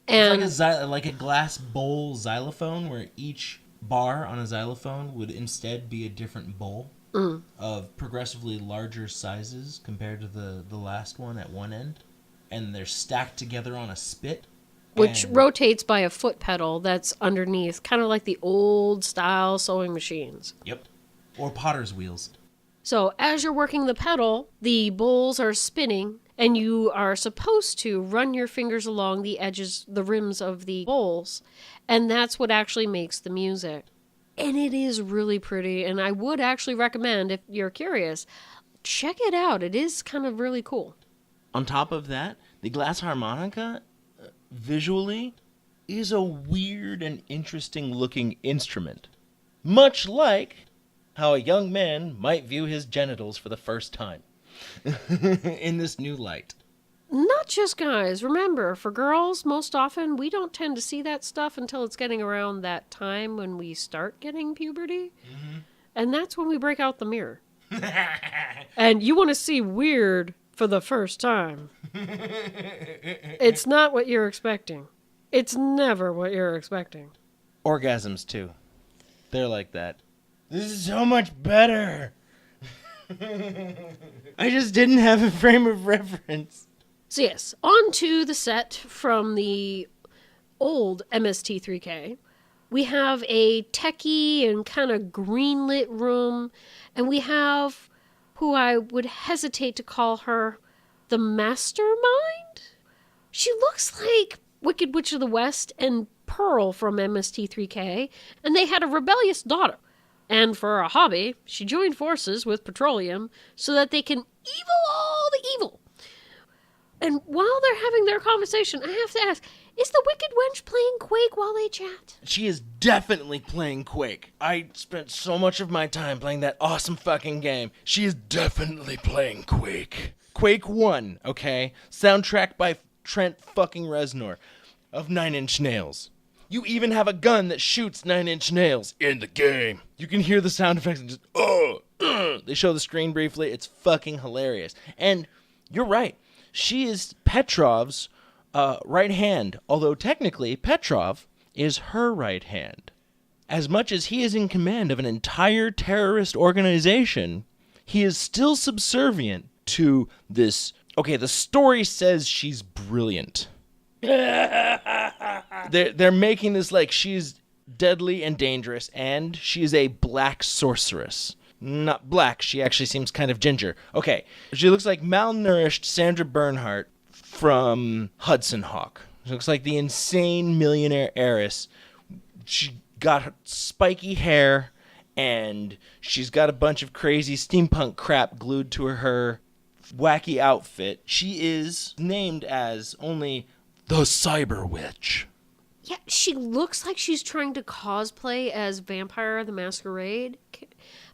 And
It's like a glass bowl xylophone where each bar on a xylophone would instead be a different bowl of progressively larger sizes compared to the last one at one end. And they're stacked together on a spit.
which rotates by a foot pedal that's underneath, kind of like the old style sewing machines.
Yep. Or potter's wheels.
So as you're working the pedal, the bowls are spinning, and you are supposed to run your fingers along the edges, the rims of the bowls, and that's what actually makes the music. And it is really pretty, and I would actually recommend, if you're curious, check it out. It is kind of really cool.
On top of that, the glass harmonica, visually, is a weird and interesting looking instrument. Much like how a young man might view his genitals for the first time in this new light.
Not just guys. Remember, for girls, most often, we don't tend to see that stuff until it's getting around that time when we start getting puberty. Mm-hmm. And that's when we break out the mirror. And you want to see weird for the first time. It's not what you're expecting. It's never what you're expecting.
Orgasms, too. They're like that. This is so much better. I just didn't have a frame of reference.
So yes, on to the set from the old MST3K. We have a techie and kind of green-lit room, and we have who I would hesitate to call her the mastermind? She looks like Wicked Witch of the West and Pearl from MST3K, and they had a rebellious daughter. And for a hobby, she joined forces with Petroleum so that they can evil all the evil. And while they're having their conversation, I have to ask, is the Wicked Wench playing Quake while they chat?
She is definitely playing Quake. I spent so much of my time playing that awesome fucking game. She is definitely playing Quake. Quake 1, okay? Soundtrack by Trent fucking Reznor of Nine Inch Nails. You even have a gun that shoots 9 Inch Nails in the game. You can hear the sound effects and just, They show the screen briefly. It's fucking hilarious. And you're right. She is Petrov's right hand, although technically Petrov is her right hand. As much as he is in command of an entire terrorist organization, he is still subservient to this. Okay, the story says she's brilliant. They're making this like she's deadly and dangerous, and she's a black sorceress. Not black, she actually seems kind of ginger. Okay, she looks like malnourished Sandra Bernhardt from Hudson Hawk. She looks like the insane millionaire heiress. She got spiky hair, and she's got a bunch of crazy steampunk crap glued to her wacky outfit. She is named as only the Cyber Witch.
Yeah, she looks like she's trying to cosplay as Vampire the Masquerade,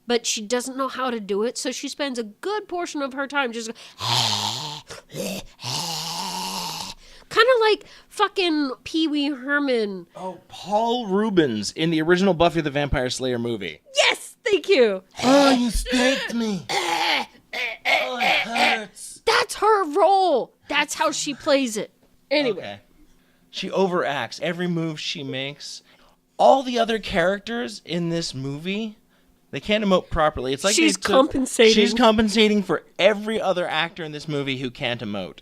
but she doesn't know how to do it, so she spends a good portion of her time just kind of like fucking Pee Wee Herman.
Oh, Paul Rubens in the original Buffy the Vampire Slayer movie.
Yes, thank you.
Oh, you staked me. Oh, it hurts.
That's her role. That's how she plays it. Anyway.
Okay. She overacts every move she makes. All the other characters in this movie, they can't emote properly. It's like
she's compensating.
She's compensating for every other actor in this movie who can't emote.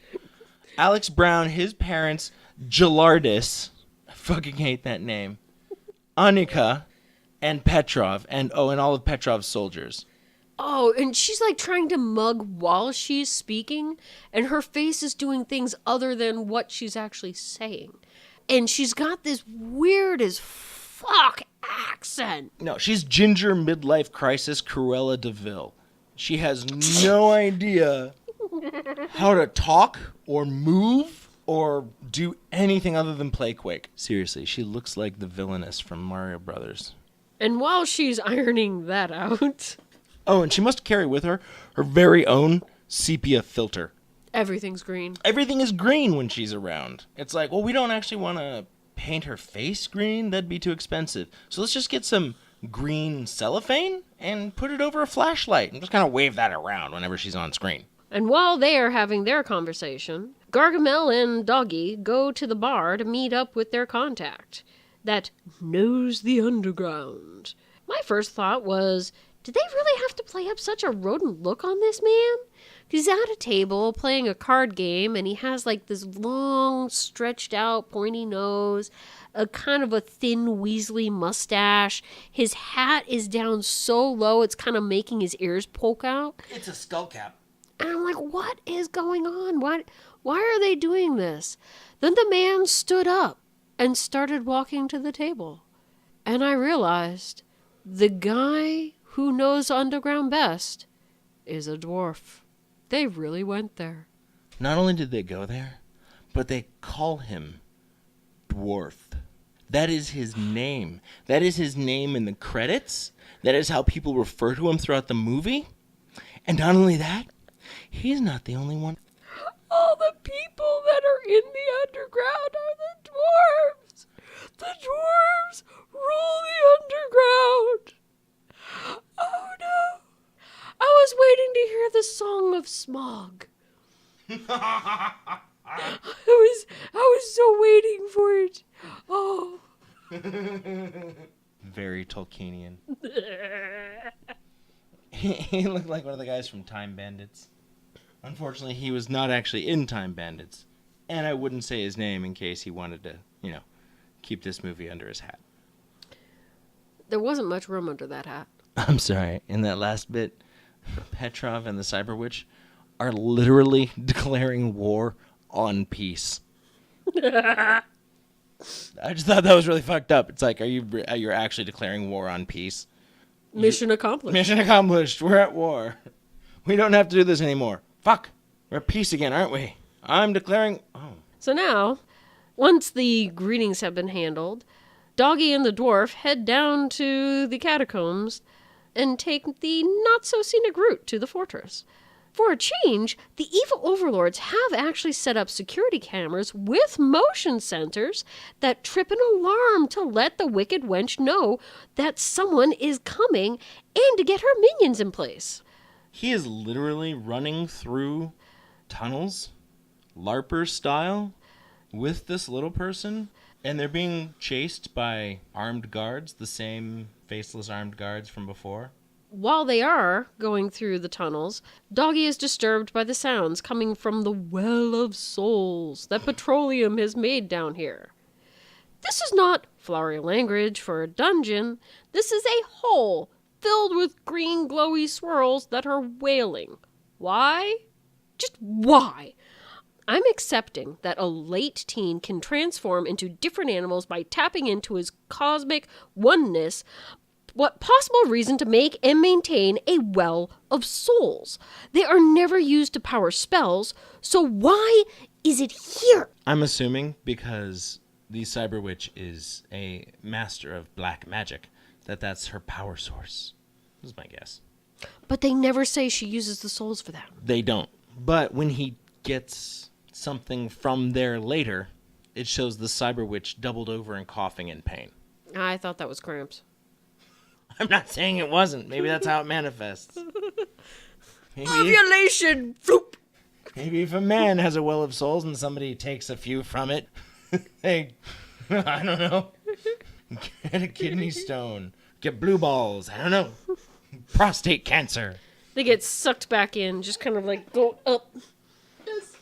Alex Brown, his parents, Gelardis, I fucking hate that name, Annika, and Petrov, and all of Petrov's soldiers.
Oh, and she's like trying to mug while she's speaking, and her face is doing things other than what she's actually saying. And she's got this weird as fuck accent.
No, she's Ginger Midlife Crisis Cruella de Vil. She has no idea how to talk or move or do anything other than play Quake. Seriously, she looks like the villainess from Mario Brothers.
And while she's ironing that out...
Oh, and she must carry with her her very own sepia filter.
Everything's green.
Everything is green when she's around. It's like, well, we don't actually want to paint her face green. That'd be too expensive. So let's just get some green cellophane and put it over a flashlight and just kind of wave that around whenever she's on screen.
And while they are having their conversation, Gargamel and Doggy go to the bar to meet up with their contact that knows the underground. My first thought was, did they really have to play up such a rodent look on this man? He's at a table playing a card game, and he has like this long, stretched out, pointy nose, a kind of a thin, weaselly mustache. His hat is down so low, it's kind of making his ears poke out.
It's a skull cap.
And I'm like, what is going on? Why are they doing this? Then the man stood up and started walking to the table. And I realized the guy who knows underground best is a dwarf. They really went there.
Not only did they go there, but they call him Dwarf. That is his name. That is his name in the credits. That is how people refer to him throughout the movie. And not only that, he's not the only one.
All the people that are in the underground are the dwarves. The dwarves rule the underground. Oh no. I was waiting to hear the song of Smog. I was so waiting for it. Oh.
Very Tolkienian. He looked like one of the guys from Time Bandits. Unfortunately, he was not actually in Time Bandits. And I wouldn't say his name in case he wanted to, keep this movie under his hat.
There wasn't much room under that hat.
I'm sorry. In that last bit, Petrov and the Cyber Witch are literally declaring war on peace. I just thought that was really fucked up. It's like, you're actually declaring war on peace?
Mission accomplished.
Mission accomplished. We're at war. We don't have to do this anymore. Fuck. We're at peace again, aren't we? I'm declaring... Oh.
So now, once the greetings have been handled, Doggy and the dwarf head down to the catacombs and take the not-so-scenic route to the fortress. For a change, the evil overlords have actually set up security cameras with motion sensors that trip an alarm to let the Wicked Wench know that someone is coming and to get her minions in place.
He is literally running through tunnels, LARPer style, with this little person, and they're being chased by armed guards, the same faceless armed guards from before.
While they are going through the tunnels, Doggy is disturbed by the sounds coming from the well of souls that petroleum has made down here. This is not flowery language for a dungeon. This is a hole filled with green glowy swirls that are wailing. Why? Just why? I'm accepting that a late teen can transform into different animals by tapping into his cosmic oneness. What possible reason to make and maintain a well of souls? They are never used to power spells, so why is it here?
I'm assuming because the Cyber Witch is a master of black magic, that's her power source. This is my guess.
But they never say she uses the souls for that.
They don't. But when he gets something from there later, it shows the Cyber Witch doubled over and coughing in pain.
I thought that was cramps.
I'm not saying it wasn't. Maybe that's how it manifests.
Ovulation! Floop!
Maybe if a man has a well of souls and somebody takes a few from it, they, I don't know, get a kidney stone, get blue balls, I don't know, prostate cancer.
They get sucked back in, just kind of like go up.
Yes.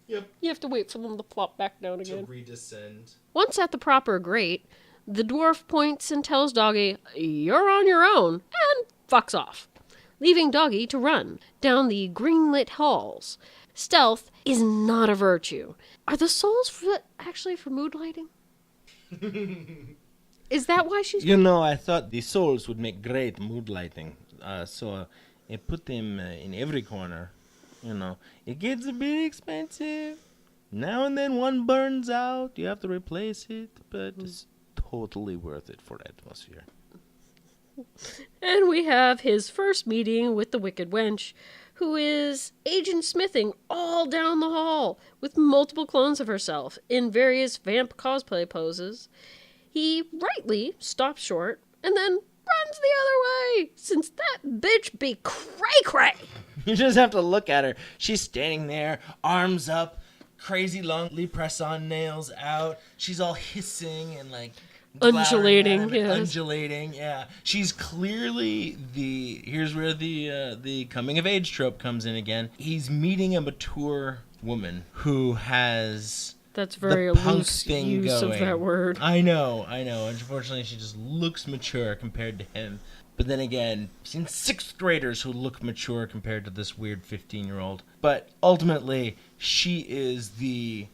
Yep.
You have to wait for them to plop back down again.
To redescend.
Once at the proper grate, the dwarf points and tells Doggy, "You're on your own," and fucks off. leaving Doggy to run down the green-lit halls. Stealth is not a virtue. Are the souls actually for mood lighting? Is that why she's...
I thought the souls would make great mood lighting. So I put them in every corner. It gets a bit expensive. Now and then one burns out. You have to replace it. But it's totally worth it for atmosphere.
And we have his first meeting with the Wicked Wench, who is agent smithing all down the hall with multiple clones of herself in various vamp cosplay poses. He rightly stops short and then runs the other way, since that bitch be cray-cray.
You just have to look at her. She's standing there, arms up, crazy long press-on nails out. She's all hissing and
undulating, yes.
Undulating, yeah. She's clearly here's where the coming of age trope comes in again. He's meeting a mature woman who has
that's very
the punk
loose
thing
use
going.
of that word.
I know. Unfortunately, she just looks mature compared to him. But then again, I've seen 6th graders who look mature compared to this weird 15-year-old. But ultimately, she is the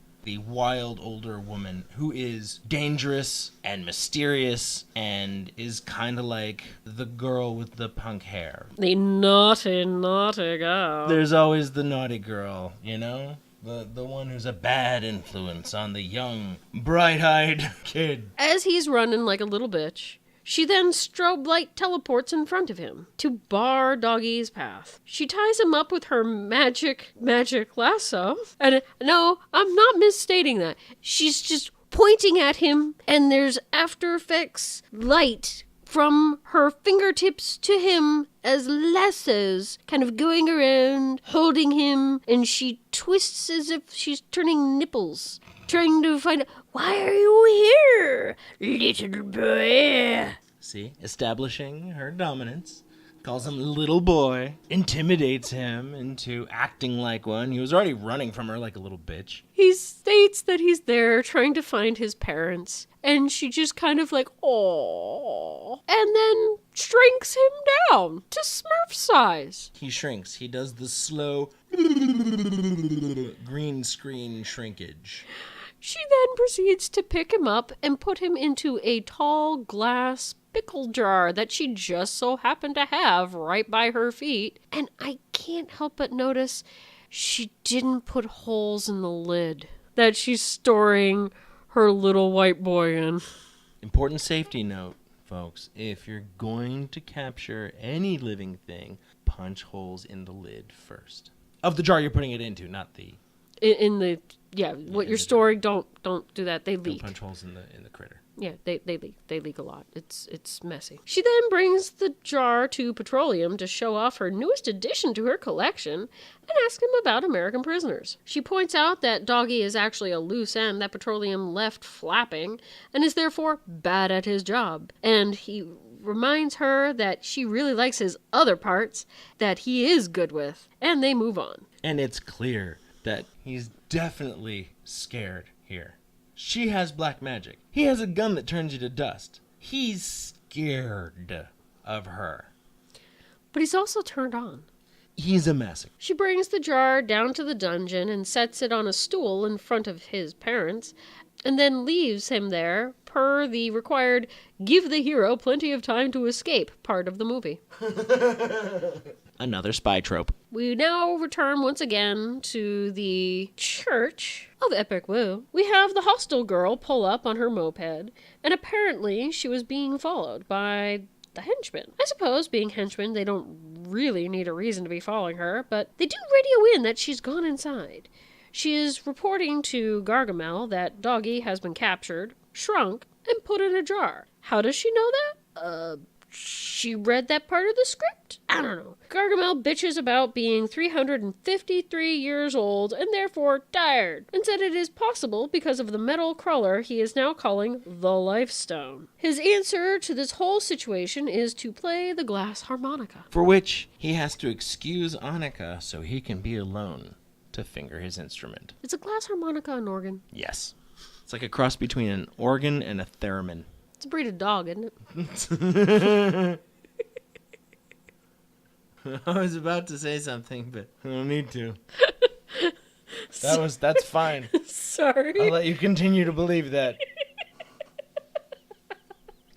wild older woman who is dangerous and mysterious and is kind of like the girl with the punk hair.
The naughty, naughty girl.
There's always the naughty girl, The one who's a bad influence on the young, bright-eyed kid.
As he's running like a little bitch, she then strobe light teleports in front of him to bar Doggy's path. She ties him up with her magic lasso. And no, I'm not misstating that. She's just pointing at him, and there's After Effects light from her fingertips to him as lassos, kind of going around, holding him, and she twists as if she's turning nipples, trying to find out, why are you here, little boy?
See, establishing her dominance. Calls him little boy, intimidates him into acting like one. He was already running from her like a little bitch.
He states that he's there trying to find his parents, and she just kind of aww, and then shrinks him down to Smurf size.
He shrinks. He does the slow green screen shrinkage.
She then proceeds to pick him up and put him into a tall glass pickle jar that she just so happened to have right by her feet. And I can't help but notice she didn't put holes in the lid that she's storing her little white boy in.
Important safety note, folks. If you're going to capture any living thing, punch holes in the lid first. Of the jar you're putting it into, not the...
what you're storing, don't do that. They leak.
Don't punch holes in the critter.
Yeah, they leak. They leak a lot. It's messy. She then brings the jar to Petroleum to show off her newest addition to her collection and ask him about American prisoners. She points out that Doggy is actually a loose end that Petroleum left flapping and is therefore bad at his job. And he reminds her that she really likes his other parts that he is good with. And they move on.
And it's clear that he's definitely scared here. She has black magic. He has a gun that turns you to dust. He's scared of her.
But he's also turned on.
He's a masochist.
She brings the jar down to the dungeon and sets it on a stool in front of his parents, and then leaves him there per the required give the hero plenty of time to escape part of the movie.
Another spy trope.
We now return once again to the church of Epic Woo. We have the hostel girl pull up on her moped, and apparently she was being followed by the henchmen. I suppose, being henchmen, they don't really need a reason to be following her, but they do radio in that she's gone inside. She is reporting to Gargamel that Doggy has been captured, shrunk, and put in a jar. How does she know that? She read that part of the script? I don't know. Gargamel bitches about being 353 years old and therefore tired, and said it is possible because of the metal cruller he is now calling the Lifestone. His answer to this whole situation is to play the glass harmonica,
for which he has to excuse Annika so he can be alone to finger his instrument.
Is a glass harmonica an organ?
Yes. It's like a cross between an organ and a theremin.
It's a breed of dog, isn't it?
I was about to say something, but I don't need to. That's fine.
Sorry.
I'll let you continue to believe that.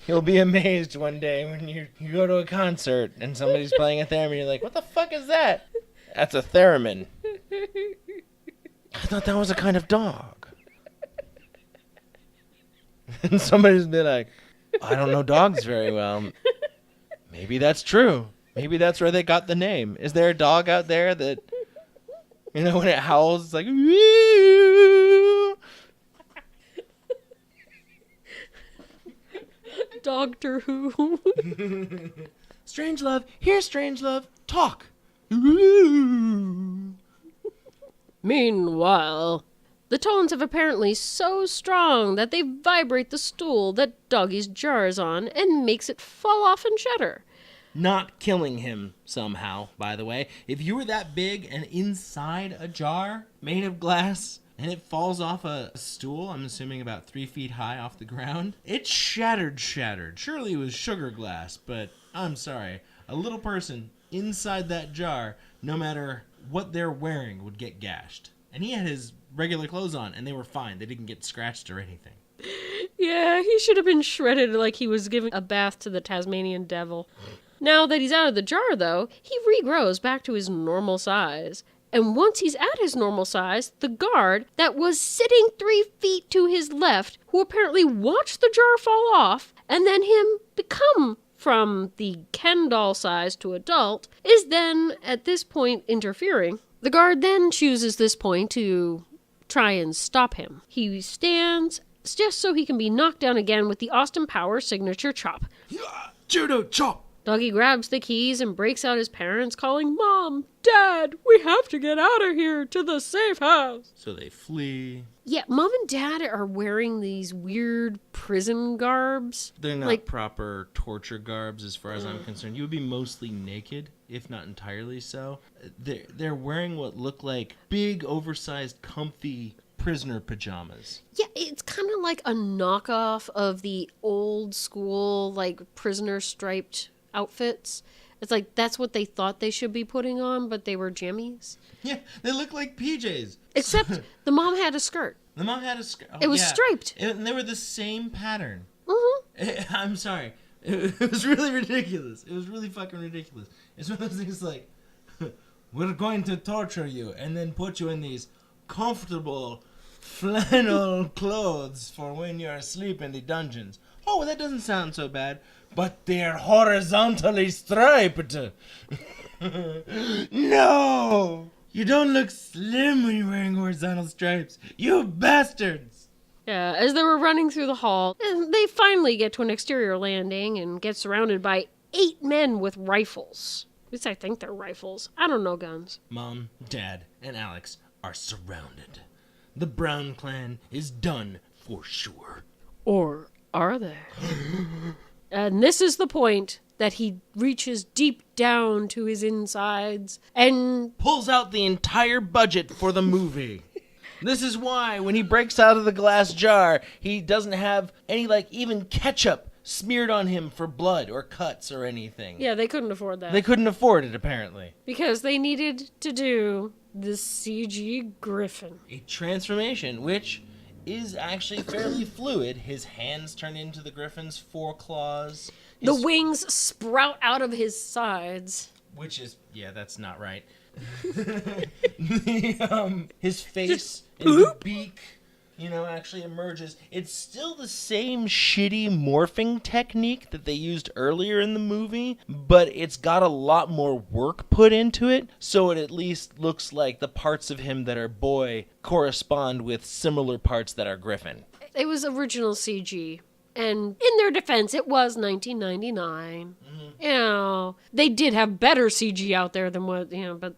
You'll be amazed one day when you go to a concert and somebody's playing a theremin. You're like, what the fuck is that? That's a theremin. I thought that was a kind of dog. And somebody's be like, I don't know dogs very well. Maybe that's true. Maybe that's where they got the name. Is there a dog out there that, when it howls, it's like, woo?
Doctor Who.
Strangelove, here, Strangelove, talk.
Meanwhile, the tones have apparently so strong that they vibrate the stool that Doggy's jar is on and makes it fall off and shatter.
Not killing him somehow, by the way. If you were that big and inside a jar made of glass and it falls off a stool, I'm assuming about 3 feet high off the ground, it's shattered. Surely it was sugar glass, but I'm sorry. A little person inside that jar, no matter what they're wearing, would get gashed. And he had his regular clothes on, and they were fine. They didn't get scratched or anything.
Yeah, he should have been shredded like he was giving a bath to the Tasmanian devil. Now that he's out of the jar, though, he regrows back to his normal size. And once he's at his normal size, the guard that was sitting 3 feet to his left, who apparently watched the jar fall off, and then him become from the Ken doll size to adult, is then, at this point, interfering. The guard then chooses this point to try and stop him. He stands just so he can be knocked down again with the Austin Powers signature chop.
Judo chop!
Doggy grabs the keys and breaks out his parents, calling, Mom, Dad, we have to get out of here to the safe house.
So they flee.
Yeah, Mom and Dad are wearing these weird prison garbs.
They're not proper torture garbs as far as I'm concerned. You would be mostly naked, if not entirely so. They're wearing what look like big, oversized, comfy prisoner pajamas.
Yeah, it's kind of like a knockoff of the old school, prisoner striped outfits. It's like that's what they thought they should be putting on, but they were jammies.
Yeah, they look like PJs.
Except the mom had a skirt.
The mom had a skirt. Oh,
it was striped.
And they were the same pattern.
Mm-hmm.
I'm sorry. It was really ridiculous. It was really fucking ridiculous. It's one of those things like, we're going to torture you and then put you in these comfortable flannel clothes for when you're asleep in the dungeons. Oh, that doesn't sound so bad. But they're horizontally striped. No! You don't look slim when you're wearing horizontal stripes. You bastards!
Yeah, as they were running through the hall, they finally get to an exterior landing and get surrounded by 8 men with rifles. At least I think they're rifles. I don't know guns.
Mom, Dad, and Alex are surrounded. The Brown clan is done for sure.
Or are they? And this is the point that he reaches deep down to his insides and
pulls out the entire budget for the movie. This is why when he breaks out of the glass jar, he doesn't have any, even ketchup smeared on him for blood or cuts or anything.
Yeah, they couldn't afford that.
They couldn't afford it, apparently.
Because they needed to do the CG Griffin.
A transformation, which is actually fairly fluid. His hands turn into the Griffin's 4 claws.
The wings sprout out of his sides.
Which is, yeah, that's not right. His face and the beak, actually emerges. It's still the same shitty morphing technique that they used earlier in the movie, but it's got a lot more work put into it, so it at least looks like the parts of him that are boy correspond with similar parts that are Griffin.
It was original CG. And in their defense, it was 1999. Mm-hmm. They did have better CG out there than what, but,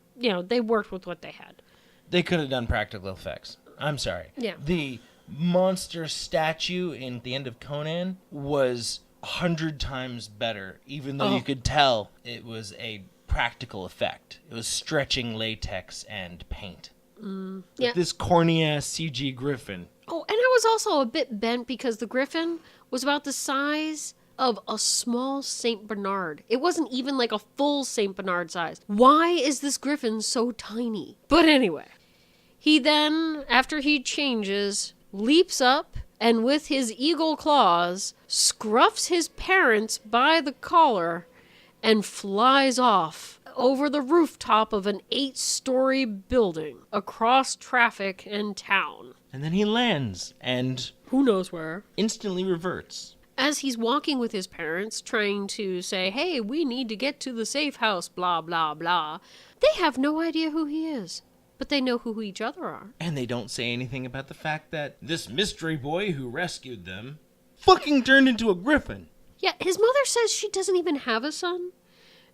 they worked with what they had.
They could have done practical effects. I'm sorry.
Yeah.
The monster statue in the end of Conan was 100 times better, even though you could tell it was a practical effect. It was stretching latex and paint.
Yeah.
This corny-ass CG Griffin.
Oh, and I was also a bit bent because the Griffin was about the size of a small Saint Bernard. It wasn't even like a full Saint Bernard size. Why is this griffin so tiny? But anyway, he then, after he changes, leaps up and with his eagle claws scruffs his parents by the collar and flies off over the rooftop of an 8-story building across traffic and town.
And then he lands and
who knows where.
Instantly reverts.
As he's walking with his parents, trying to say, hey, we need to get to the safe house, blah, blah, blah, they have no idea who he is. But they know who each other are.
And they don't say anything about the fact that this mystery boy who rescued them fucking turned into a griffin.
Yeah, his mother says she doesn't even have a son.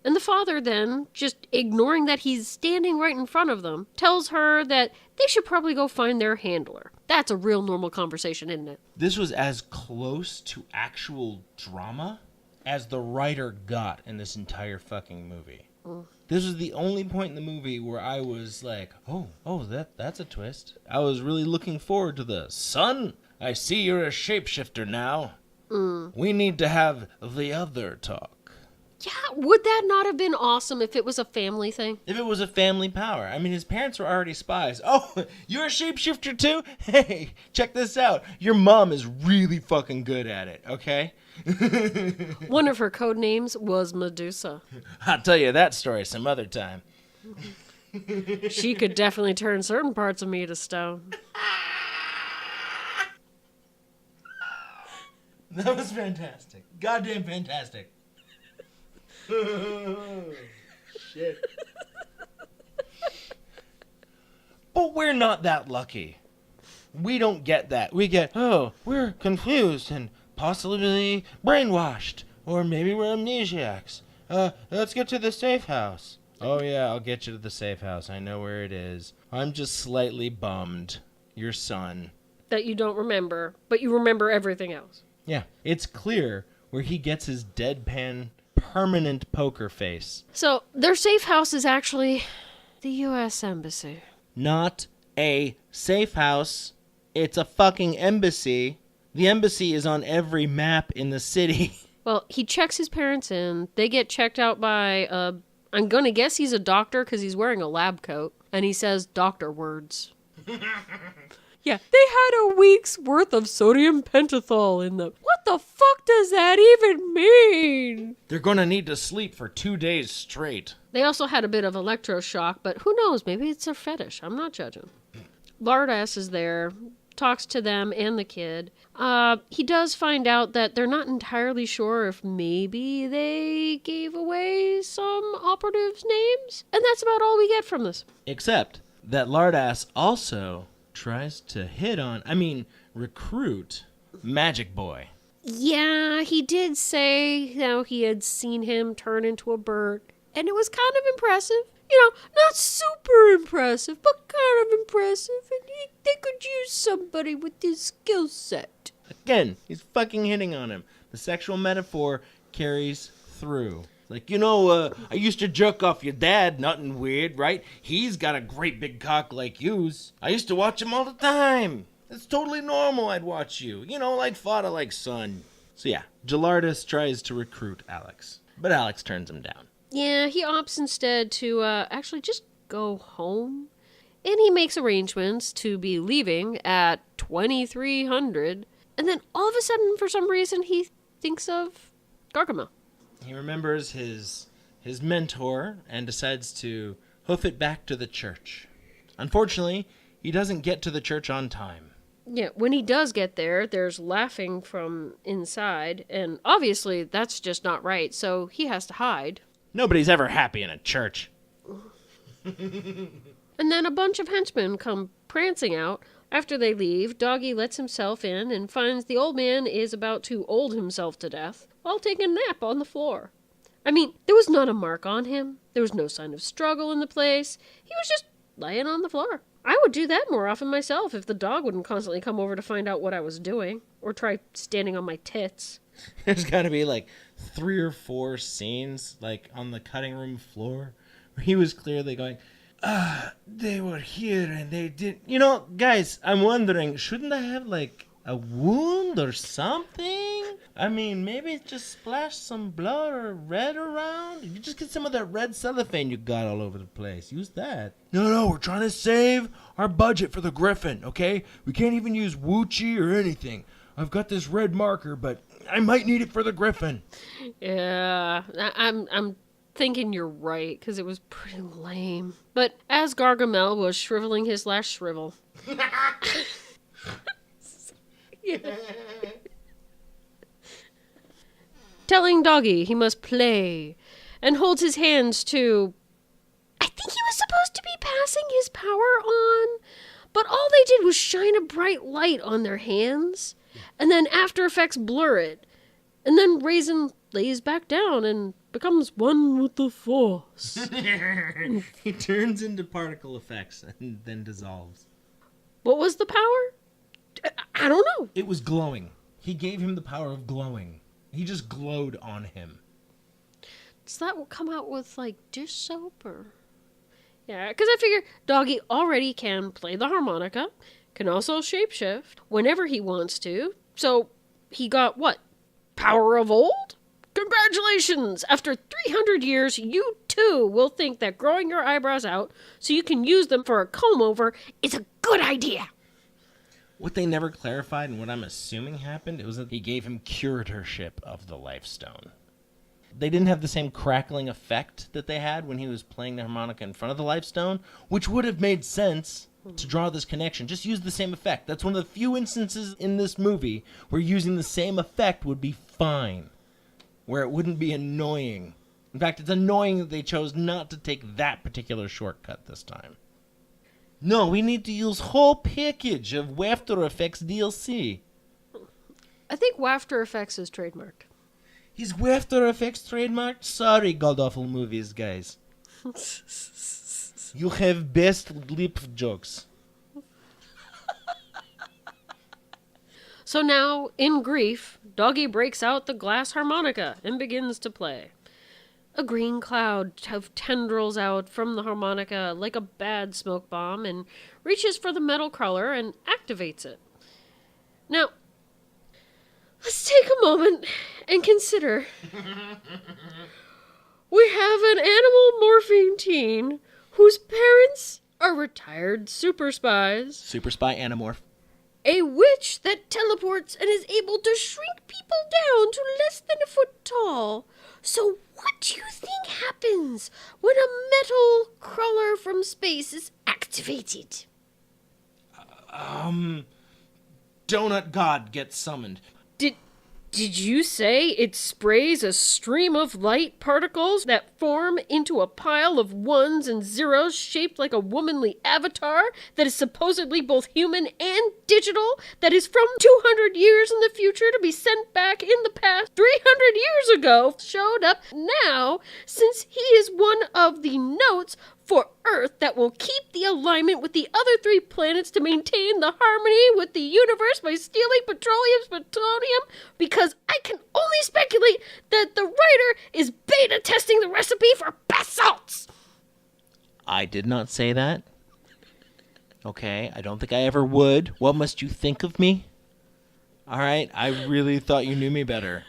And the father then, just ignoring that he's standing right in front of them, tells her that they should probably go find their handler. That's a real normal conversation, isn't it?
This was as close to actual drama as the writer got in this entire fucking movie. This was the only point in the movie where I was like, that's a twist. I was really looking forward to the, son, I see you're a shapeshifter now. We need to have the other talk.
Yeah, would that not have been awesome if it was a family thing?
If it was a family power. I mean, his parents were already spies. Oh, you're a shapeshifter too? Hey, check this out. Your mom is really fucking good at it, okay?
One of her code names was Medusa.
I'll tell you that story some other time.
She could definitely turn certain parts of me to stone.
That was fantastic. Goddamn fantastic. Shit. But we're not that lucky. We don't get that. We get, we're confused and possibly brainwashed. Or maybe we're amnesiacs. Let's get to the safe house. Oh yeah, I'll get you to the safe house. I know where it is. I'm just slightly bummed. Your son.
That you don't remember, but you remember everything else.
Yeah, it's clear where he gets his deadpan permanent poker face.
So, their safe house is actually the U.S. Embassy.
Not a safe house. It's a fucking embassy. The embassy is on every map in the city.
Well, he checks his parents in. They get checked out by, I'm gonna guess he's a doctor because he's wearing a lab coat. And he says doctor words. Yeah, they had a week's worth of sodium pentothal in them. What the fuck does that even mean?
They're gonna need to sleep for 2 days straight.
They also had a bit of electroshock, but who knows? Maybe it's a fetish. I'm not judging. Lardass is there, talks to them and the kid. He does find out that they're not entirely sure if maybe they gave away some operatives' names. And that's about all we get from this.
Except that Lardass also tries to recruit Magic Boy.
Yeah, he did say how he had seen him turn into a bird, and it was kind of impressive. You know, not super impressive, but kind of impressive, and they could use somebody with his skill set.
Again, he's fucking hitting on him. The sexual metaphor carries through. Like, I used to jerk off your dad, nothing weird, right? He's got a great big cock like yours. I used to watch him all the time. It's totally normal I'd watch you. Like father, like son. So yeah, Jalardus tries to recruit Alex, but Alex turns him down.
Yeah, he opts instead to actually just go home. And he makes arrangements to be leaving at 2300. And then all of a sudden, for some reason, he thinks of Gargamel.
He remembers his mentor and decides to hoof it back to the church. Unfortunately, he doesn't get to the church on time.
Yeah, when he does get there, there's laughing from inside, and obviously that's just not right, so he has to hide.
Nobody's ever happy in a church.
And then a bunch of henchmen come prancing out. After they leave, Doggy lets himself in and finds the old man is about to old himself to death while taking a nap on the floor. I mean, there was not a mark on him. There was no sign of struggle in the place. He was just laying on the floor. I would do that more often myself if the dog wouldn't constantly come over to find out what I was doing or try standing on my tits.
There's got to be like 3 or 4 scenes like on the cutting room floor where he was clearly going, they were here and they did. Guys, I'm wondering, shouldn't I have like a wound or something? I mean, maybe just splash some blood or red around. You just get some of that red cellophane you got all over the place. Use that. No, we're trying to save our budget for the Griffin, okay? We can't even use Wuchi or anything. I've got this red marker, but I might need it for the Griffin.
Yeah, I'm thinking you're right, because it was pretty lame. But as Gargamel was shriveling his last shrivel... telling Doggy he must play, and holds his hands to... I think he was supposed to be passing his power on, but all they did was shine a bright light on their hands, and then After Effects blur it, and then Raisin lays back down and becomes one with the Force.
He turns into particle effects and then dissolves.
What was the power? I don't know.
It was glowing. He gave him the power of glowing. He just glowed on him.
Does that come out with, like, dish soap or... Yeah, because I figure Doggy already can play the harmonica, can also shapeshift whenever he wants to. So he got, what, power of old? Congratulations! After 300 years, you too will think that growing your eyebrows out so you can use them for a comb-over is a good idea.
What they never clarified, and what I'm assuming happened, it was that he gave him curatorship of the Life Stone. They didn't have the same crackling effect that they had when he was playing the harmonica in front of the Life Stone, which would have made sense to draw this connection. Just use the same effect. That's one of the few instances in this movie where using the same effect would be fine, where it wouldn't be annoying. In fact, it's annoying that they chose not to take that particular shortcut this time. No, we need to use whole package of After Effects DLC.
I think After Effects is trademarked.
Is After Effects trademarked? Sorry, god-awful movies, guys. You have best lip jokes.
So now, in grief, Doggy breaks out the glass harmonica and begins to play. A green cloud of tendrils out from the harmonica like a bad smoke bomb and reaches for the metal cruller and activates it. Now, let's take a moment and consider. We have an animal morphing teen whose parents are retired super spies.
Super spy Animorph.
A witch that teleports and is able to shrink people down to less than a foot tall. So what do you think happens when a metal cruller from space is activated?
Donut God gets summoned.
Did you say it sprays a stream of light particles that form into a pile of ones and zeros shaped like a womanly avatar that is supposedly both human and digital, that is from 200 years in the future to be sent back in the past 300 years ago, showed up now since he is one of the notes for Earth that will keep the alignment with the other three planets to maintain the harmony with the universe by stealing petroleum's plutonium, because I can only speculate that the writer is beta testing the recipe for bath salts.
I did not say that. Okay, I don't think I ever would. What must you think of me? All right, I really thought you knew me better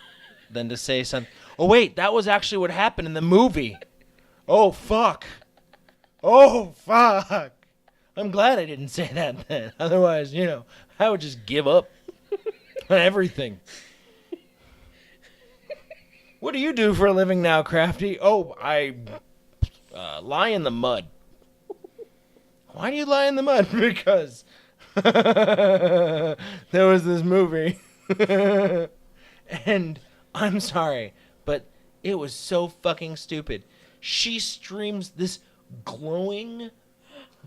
than to say something. Oh, wait, that was actually what happened in the movie. Oh, fuck. Oh, fuck. I'm glad I didn't say that then. Otherwise, I would just give up on everything. What do you do for a living now, Crafty? Oh, I lie in the mud. Why do you lie in the mud? Because there was this movie. And I'm sorry, but it was so fucking stupid. She streams this glowing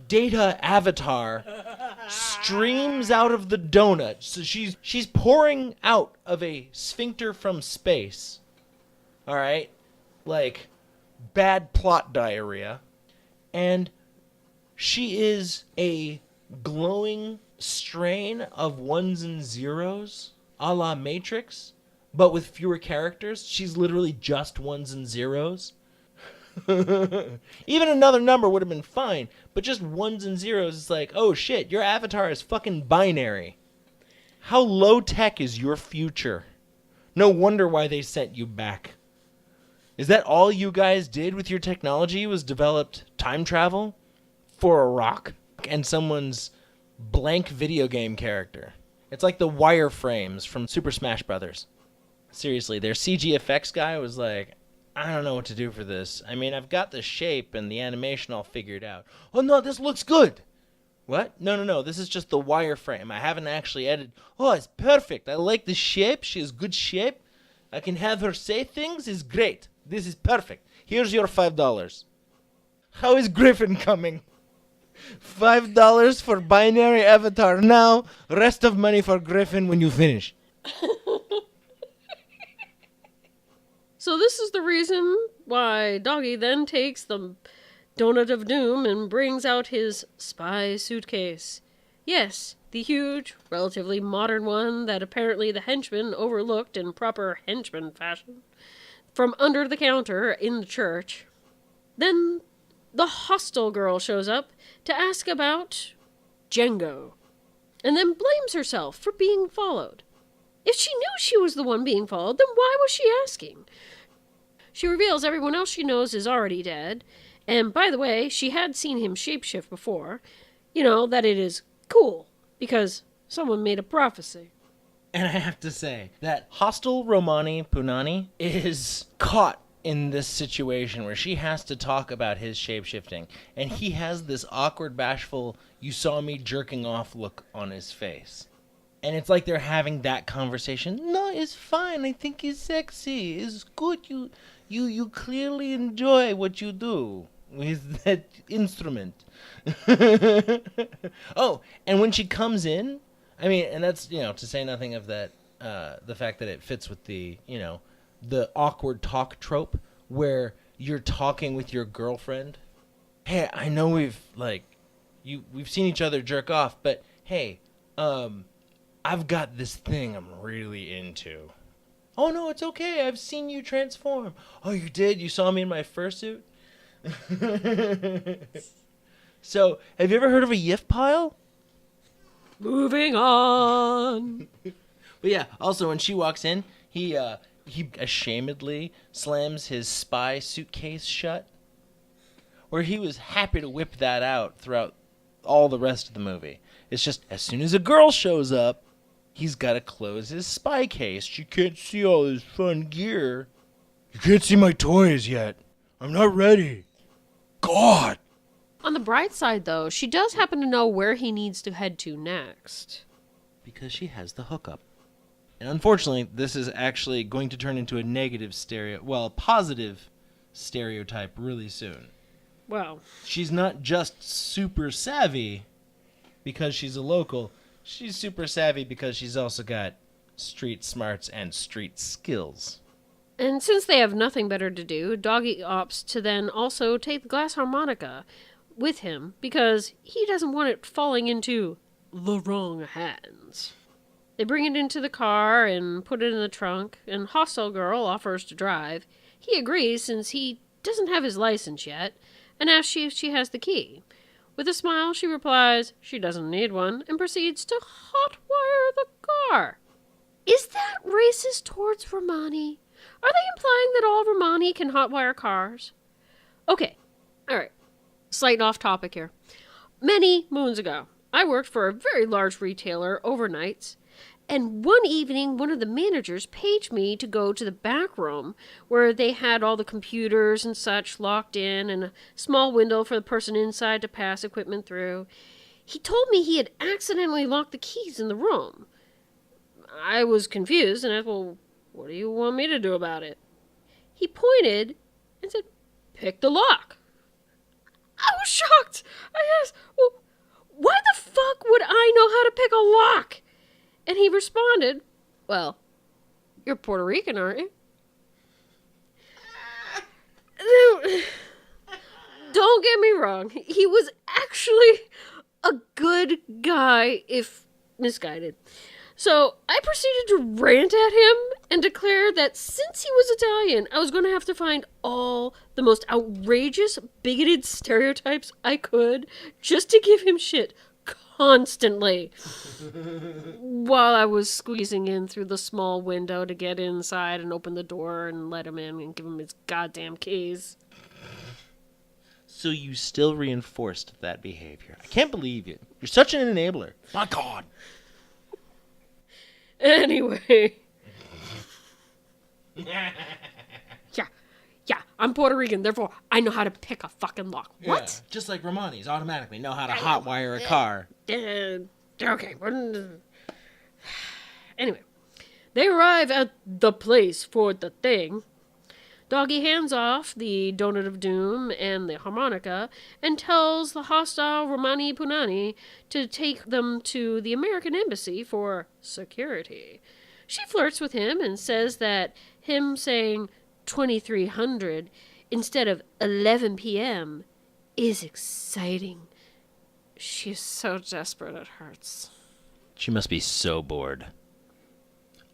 data avatar streams out of the donut. So she's pouring out of a sphincter from space. All right? Like bad plot diarrhea. And she is a glowing strain of ones and zeros, a la Matrix, but with fewer characters. She's literally just ones and zeros. Even another number would have been fine, but just ones and zeros is like, oh shit, your avatar is fucking binary. How low tech is your future? No wonder why they sent you back. Is that all you guys did with your technology was developed time travel for a rock and someone's blank video game character? It's like the wireframes from Super Smash Brothers. Seriously, their CG effects guy was like, I don't know what to do for this. I mean, I've got the shape and the animation all figured out. Oh no, this looks good. What? No. This is just the wireframe. I haven't actually edited. Oh, it's perfect. I like the shape. She has good shape. I can have her say things. It's great. This is perfect. Here's your $5. How is Griffin coming? $5 for binary avatar now. Rest of money for Griffin when you finish.
So this is the reason why Doggy then takes the Donut of Doom and brings out his spy suitcase. Yes, the huge, relatively modern one that apparently the henchman overlooked in proper henchman fashion from under the counter in the church. Then the hostel girl shows up to ask about Django, and then blames herself for being followed. If she knew she was the one being followed, then why was she asking? She reveals everyone else she knows is already dead, and by the way, she had seen him shapeshift before. You know, that it is cool, because someone made a prophecy.
And I have to say, that hostile Romani Punani is caught in this situation where she has to talk about his shapeshifting, and he has this awkward, bashful, you saw me jerking off look on his face. And it's like they're having that conversation. No, it's fine. I think it's sexy. It's good. You clearly enjoy what you do with that instrument. Oh, and when she comes in, I mean, and that's, to say nothing of that, the fact that it fits with the, the awkward talk trope where you're talking with your girlfriend. Hey, I know we've seen each other jerk off, but hey, I've got this thing I'm really into. Oh no, it's okay. I've seen you transform. Oh, you did? You saw me in my fursuit? So, have you ever heard of a yiff pile?
Moving on.
But yeah, also when she walks in, he ashamedly slams his spy suitcase shut, where he was happy to whip that out throughout all the rest of the movie. It's just, as soon as a girl shows up, he's got to close his spy case. You can't see all this fun gear. You can't see my toys yet. I'm not ready. God.
On the bright side, though, she does happen to know where he needs to head to next.
Because she has the hookup. And unfortunately, this is actually going to turn into a positive stereotype really soon.
Well,
She's not just super savvy because she's a local. She's super savvy because she's also got street smarts and street skills.
and since they have nothing better to do, Doggy opts to then also take the glass harmonica with him because he doesn't want it falling into the wrong hands. They bring it into the car and put it in the trunk, and Hostel Girl offers to drive. He agrees since he doesn't have his license yet, and asks if she has the key. With a smile, she replies she doesn't need one, and proceeds to hotwire the car. Is that racist towards Romani? Are they implying that all Romani can hotwire cars? Okay, alright. Slight off topic here. Many moons ago, I worked for a very large retailer overnights, and one evening one of the managers paged me to go to the back room where they had all the computers and such locked in and a small window for the person inside to pass equipment through. He told me he had accidentally locked the keys in the room. I was confused and asked, well, what do you want me to do about it? He pointed and said, pick the lock. I was shocked. I asked, well, why the fuck would I know how to pick a lock? And he responded, well, you're Puerto Rican, aren't you? Don't get me wrong. He was actually a good guy, if misguided. So I proceeded to rant at him and declare that since he was Italian, I was going to have to find all the most outrageous, bigoted stereotypes I could just to give him shit constantly while I was squeezing in through the small window to get inside and open the door and let him in and give him his goddamn keys.
So you still reinforced that behavior. I can't believe you. You're such an enabler. My God.
Anyway. Yeah, I'm Puerto Rican, therefore I know how to pick a fucking lock. What?
Yeah, just like Romani's automatically know how to hotwire a car.
Okay. Anyway, they arrive at the place for the thing. Doggy hands off the Donut of Doom and the harmonica and tells the hostile Romani Punani to take them to the American Embassy for security. She flirts with him and says that him saying 2300 instead of 11 p.m. is exciting. She is so desperate it hurts.
She must be so bored.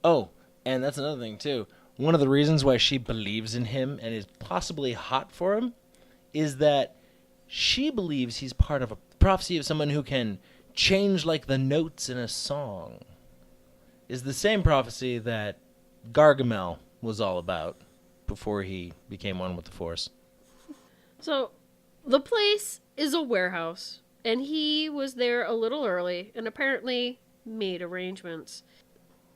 Oh, and that's another thing, too. One of the reasons why she believes in him and is possibly hot for him is that she believes he's part of a prophecy of someone who can change like the notes in a song. Is the same prophecy that Gargamel was all about before he became one with the Force.
So, the place is a warehouse, and he was there a little early and apparently made arrangements.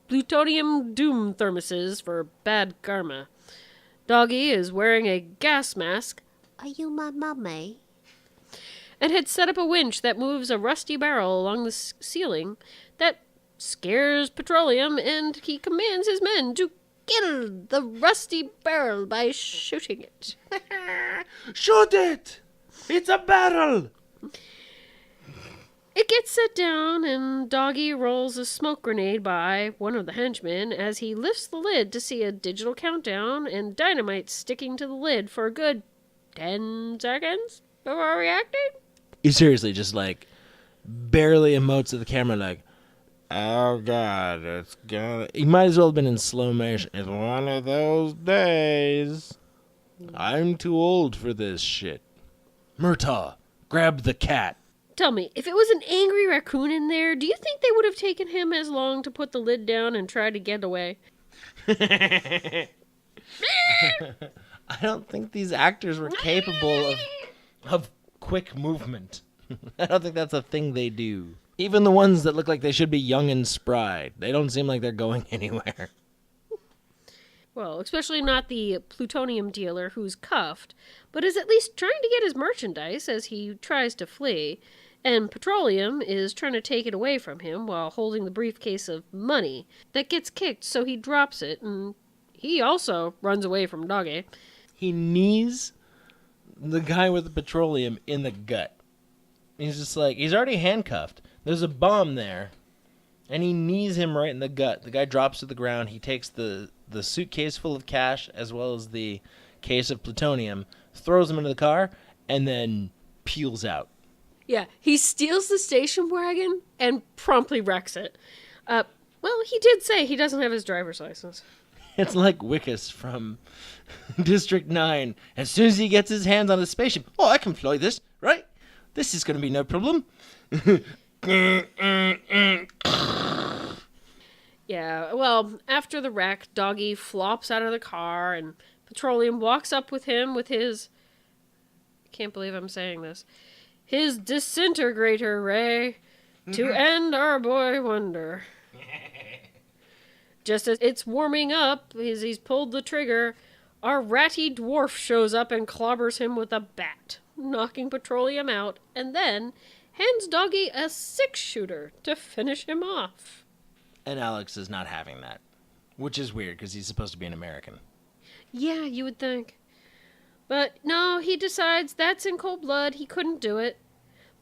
Plutonium doom thermoses for bad karma. Doggy is wearing a gas mask.
Are you my mummy?
And had set up a winch that moves a rusty barrel along the ceiling that scares Petroleum, and he commands his men to kill the rusty barrel by shooting it.
Shoot it! It's a barrel!
It gets set down, and Doggy rolls a smoke grenade by one of the henchmen as he lifts the lid to see a digital countdown and dynamite sticking to the lid for a good 10 seconds before reacting.
He seriously just, barely emotes at the camera like, oh, God, it's gonna... He might as well have been in slow motion. It's one of those days. I'm too old for this shit. Murtaugh, grab the cat.
Tell me, if it was an angry raccoon in there, do you think they would have taken him as long to put the lid down and try to get away?
I don't think these actors were capable of quick movement. I don't think that's a thing they do. Even the ones that look like they should be young and spry, they don't seem like they're going anywhere.
Well, especially not the plutonium dealer who's cuffed, but is at least trying to get his merchandise as he tries to flee. And Petroleum is trying to take it away from him while holding the briefcase of money that gets kicked, so he drops it, and he also runs away from Doggy.
He knees the guy with the petroleum in the gut. He's just he's already handcuffed. There's a bomb there, and he knees him right in the gut. The guy drops to the ground. He takes the suitcase full of cash as well as the case of plutonium, throws him into the car, and then peels out.
Yeah, he steals the station wagon and promptly wrecks it. Well, he did say he doesn't have his driver's license.
It's like Wickus from District 9. As soon as he gets his hands on a spaceship, oh, I can fly this, right? This is going to be no problem.
Yeah, well, after the wreck, Doggy flops out of the car, and Petroleum walks up with him with his... I can't believe I'm saying this. His disintegrator ray to end our boy wonder. Just as it's warming up, as he's pulled the trigger, our ratty dwarf shows up and clobbers him with a bat, knocking Petroleum out, and then hands Doggy a 6-shooter to finish him off.
And Alex is not having that, which is weird because he's supposed to be an American.
Yeah, you would think. But no, he decides that's in cold blood, he couldn't do it.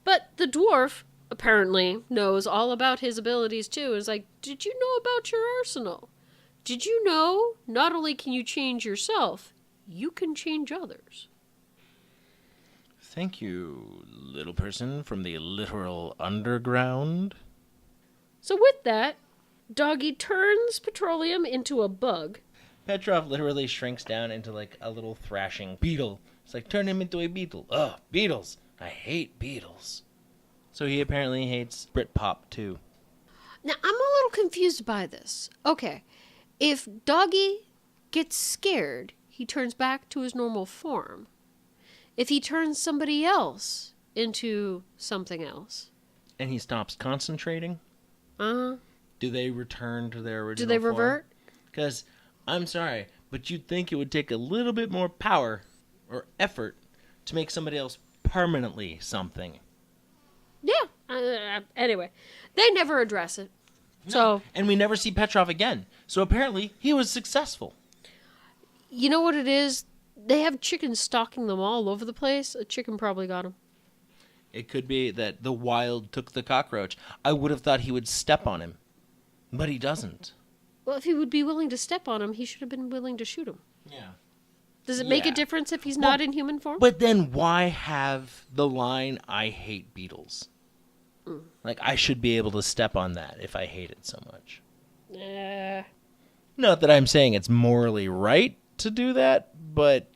But the dwarf apparently knows all about his abilities too. Is like, did you know about your arsenal? Did you know not only can you change yourself, you can change others?
Thank you, little person from the literal underground.
So with that, Doggy turns Petroleum into a bug.
Petrov literally shrinks down into a little thrashing beetle. It's like, turn him into a beetle. Ugh, beetles. I hate beetles. So he apparently hates Britpop, too.
Now, I'm a little confused by this. Okay, if Doggy gets scared, he turns back to his normal form. If he turns somebody else into something else.
And he stops concentrating?
Uh-huh.
Do they return to their original
Do they
form?
revert?
Because, I'm sorry, but you'd think it would take a little bit more power or effort to make somebody else permanently something.
Yeah. Anyway, they never address it.
No.
So,
and we never see Petrov again. So apparently, he was successful.
you know what it is? They have chickens stalking them all over the place. A chicken probably got him.
It could be that the wild took the cockroach. I would have thought he would step on him. But he doesn't.
Well, if he would be willing to step on him, he should have been willing to shoot him.
Yeah.
Does it make a
Yeah.
difference if he's not in human form?
But then why have the line, I hate beetles? Like, I should be able to step on that if I hate it so much. Not that I'm saying it's morally right to do that, but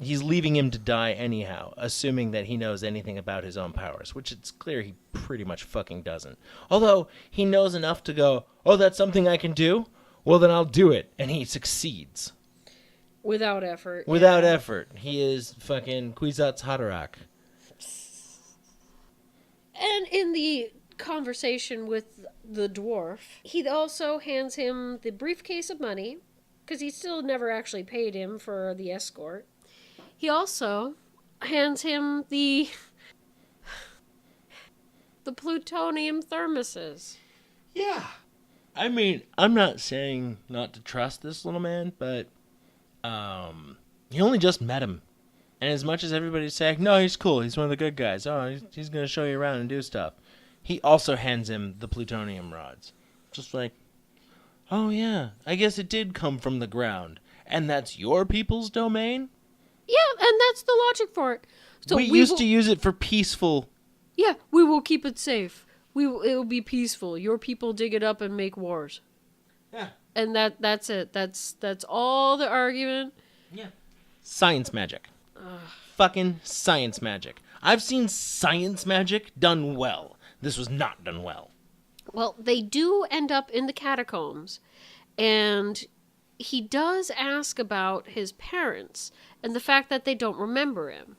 he's leaving him to die anyhow, assuming that he knows anything about his own powers, which it's clear he pretty much fucking doesn't. Although, he knows enough to go, oh, that's something I can do? Well, then I'll do it. And he succeeds.
Without effort.
Without effort. He is fucking Kwisatz Haderach.
And in the conversation with the dwarf, he also hands him the briefcase of money, because he still never actually paid him for the escort. He also hands him the plutonium thermoses.
Yeah. I mean, I'm not saying not to trust this little man, but he only just met him. And as much as everybody's saying, no, he's cool, he's one of the good guys, oh, he's going to show you around and do stuff, he also hands him the plutonium rods. Just like, oh yeah, I guess it did come from the ground. And that's your people's domain?
Yeah, and that's the logic for it. So
we used to use it for peaceful...
Yeah, we will keep it safe. It will be peaceful. Your people dig it up and make wars.
Yeah.
And that's it. That's all the argument.
Yeah. Science magic. Fucking science magic. I've seen science magic done well. This was not done well.
Well, they do end up in the catacombs, and he does ask about his parents and the fact that they don't remember him.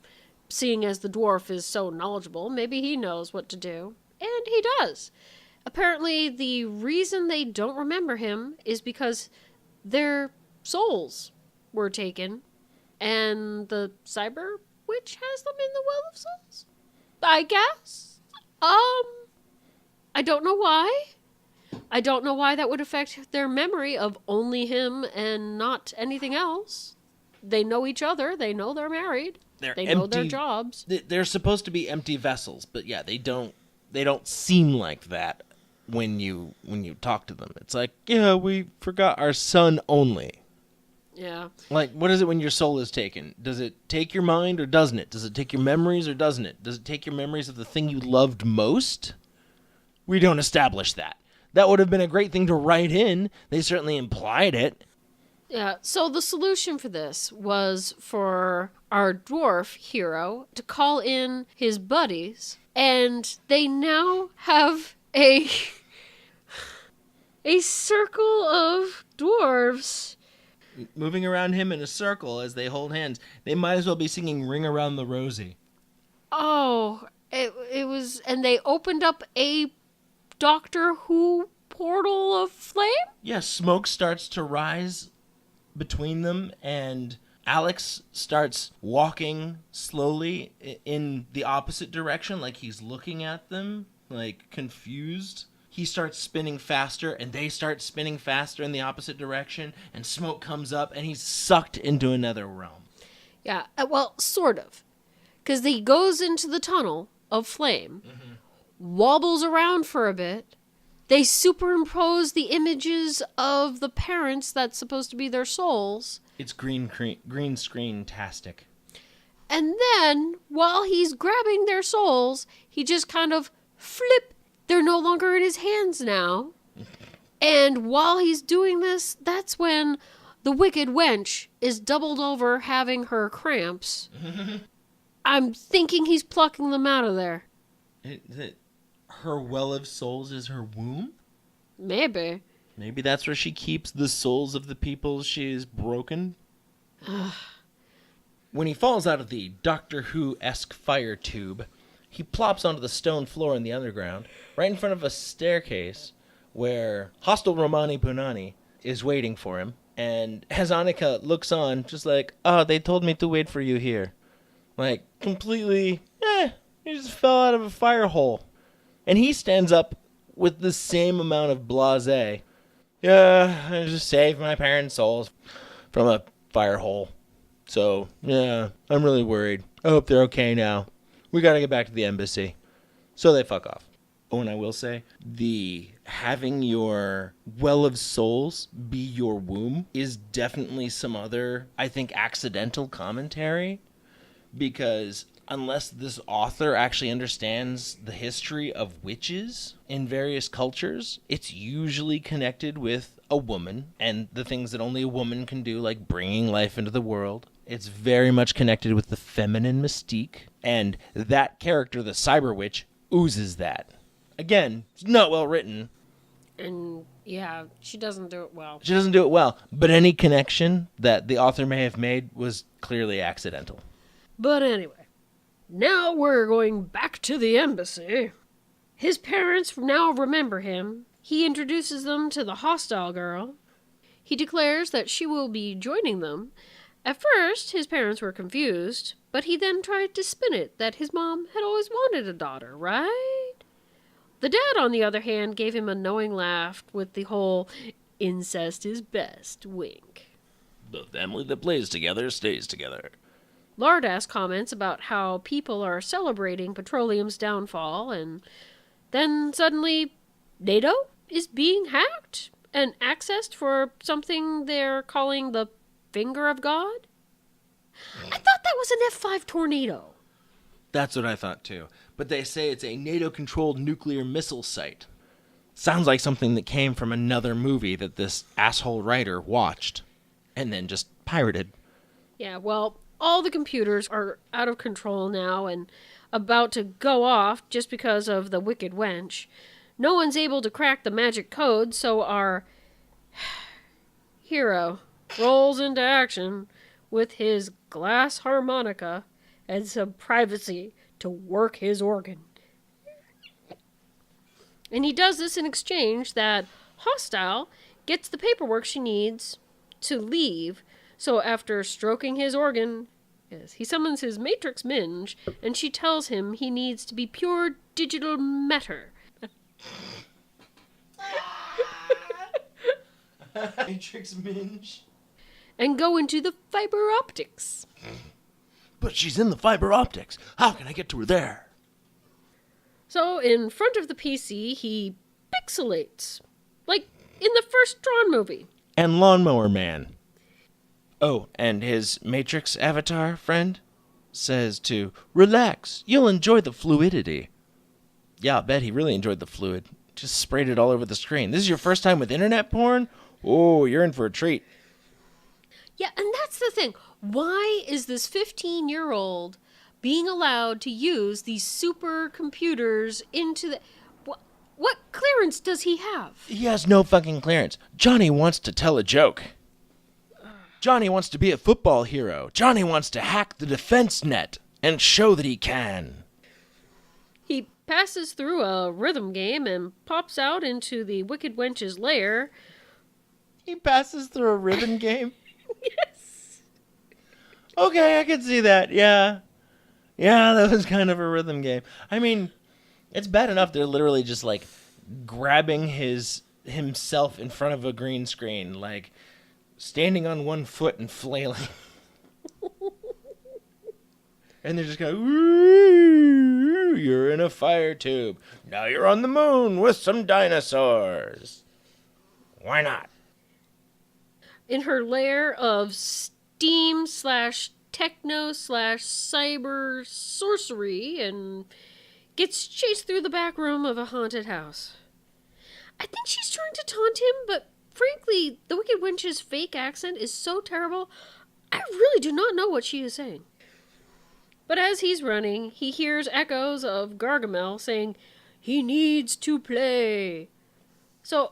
Seeing as the dwarf is so knowledgeable, maybe he knows what to do. And he does. Apparently, the reason they don't remember him is because their souls were taken, and the cyber witch has them in the Well of Souls, I guess. I don't know why. I don't know why that would affect their memory of only him and not anything else. They know each other. They know they're married. They know their jobs.
They're supposed to be empty vessels, but yeah, they don't seem like that when you talk to them. It's like, yeah, we forgot our son only.
Yeah.
Like, what is it when your soul is taken? Does it take your mind or doesn't it? Does it take your memories or doesn't it? Does it take your memories of the thing you loved most? We don't establish that. That would have been a great thing to write in. They certainly implied it.
Yeah, so the solution for this was for our dwarf hero to call in his buddies, and they now have a circle of dwarves
Moving around him in a circle as they hold hands. They might as well be singing Ring Around the Rosie.
Oh, it was, and they opened up a Doctor Who portal of flame?
Yeah, smoke starts to rise between them, and Alex starts walking slowly in the opposite direction, like he's looking at them, like confused. He starts spinning faster, and they start spinning faster in the opposite direction, and smoke comes up, and he's sucked into another realm.
Yeah, well, sort of. Because he goes into the tunnel of flame, wobbles around for a bit. They superimpose the images of the parents that's supposed to be their souls.
It's green screen-tastic.
And then, while he's grabbing their souls, he just kind of flip. They're no longer in his hands now. And while he's doing this, that's when the Wicked Wench is doubled over having her cramps. I'm thinking he's plucking them out of there.
her well of souls is her womb?
Maybe.
Maybe that's where she keeps the souls of the people she's broken? When he falls out of the Doctor Who-esque fire tube, he plops onto the stone floor in the underground, right in front of a staircase where hostile Romani Punani is waiting for him. And Harmonica looks on, just like, oh, they told me to wait for you here. Like, completely, he just fell out of a fire hole. And he stands up with the same amount of blasé. Yeah, I just saved my parents' souls from a fire hole. So, yeah, I'm really worried. I hope they're okay now. We gotta get back to the embassy. So they fuck off. Oh, and I will say, the having your well of souls be your womb is definitely some other, I think, accidental commentary. Because unless this author actually understands the history of witches in various cultures, it's usually connected with a woman and the things that only a woman can do, like bringing life into the world. It's very much connected with the feminine mystique, and that character, the cyber witch, oozes that. Again, it's not well written.
And, yeah, she doesn't do it well.
She doesn't do it well, but any connection that the author may have made was clearly accidental.
But anyway, now we're going back to the embassy. His parents now remember him. He introduces them to the hostile girl. He declares that she will be joining them. At first, his parents were confused, but he then tried to spin it that his mom had always wanted a daughter, right? The dad, on the other hand, gave him a knowing laugh with the whole incest is best wink.
The family that plays together stays together.
Lardass comments about how people are celebrating petroleum's downfall, and then suddenly NATO is being hacked and accessed for something they're calling the finger of God? I thought that was an F5 tornado.
That's what I thought too. But they say it's a NATO-controlled nuclear missile site. Sounds like something that came from another movie that this asshole writer watched and then just pirated.
Yeah, well, all the computers are out of control now and about to go off just because of the Wicked Wench. No one's able to crack the magic code, so our hero rolls into action with his glass harmonica and some privacy to work his organ. And he does this in exchange that Hostile gets the paperwork she needs to leave. So after stroking his organ, he summons his matrix minge, and she tells him he needs to be pure digital matter.
Matrix minge.
And go into the fiber optics.
But she's in the fiber optics. How can I get to her there?
So in front of the PC, he pixelates. Like in the first Tron movie.
And Lawnmower Man. Oh, and his Matrix avatar friend says to, relax, you'll enjoy the fluidity. Yeah, I'll bet he really enjoyed the fluid. Just sprayed it all over the screen. This is your first time with internet porn? Oh, you're in for a treat.
Yeah, and that's the thing. Why is this 15-year-old being allowed to use these supercomputers into the... What clearance does he have?
He has no fucking clearance. Johnny wants to tell a joke. Johnny wants to be a football hero. Johnny wants to hack the defense net and show that he can.
He passes through a rhythm game and pops out into the Wicked Wench's lair.
He passes through a rhythm game?
Yes.
Okay, I can see that. Yeah. Yeah, that was kind of a rhythm game. I mean, it's bad enough they're literally just like grabbing himself in front of a green screen, like standing on one foot and flailing. And they're just going, ooh, you're in a fire tube. Now you're on the moon with some dinosaurs. Why not?
In her lair of steam/techno/cyber sorcery and gets chased through the back room of a haunted house. I think she's trying to taunt him, but frankly, the Wicked Wench's fake accent is so terrible, I really do not know what she is saying. But as he's running, he hears echoes of Gargamel saying, He needs to play. So,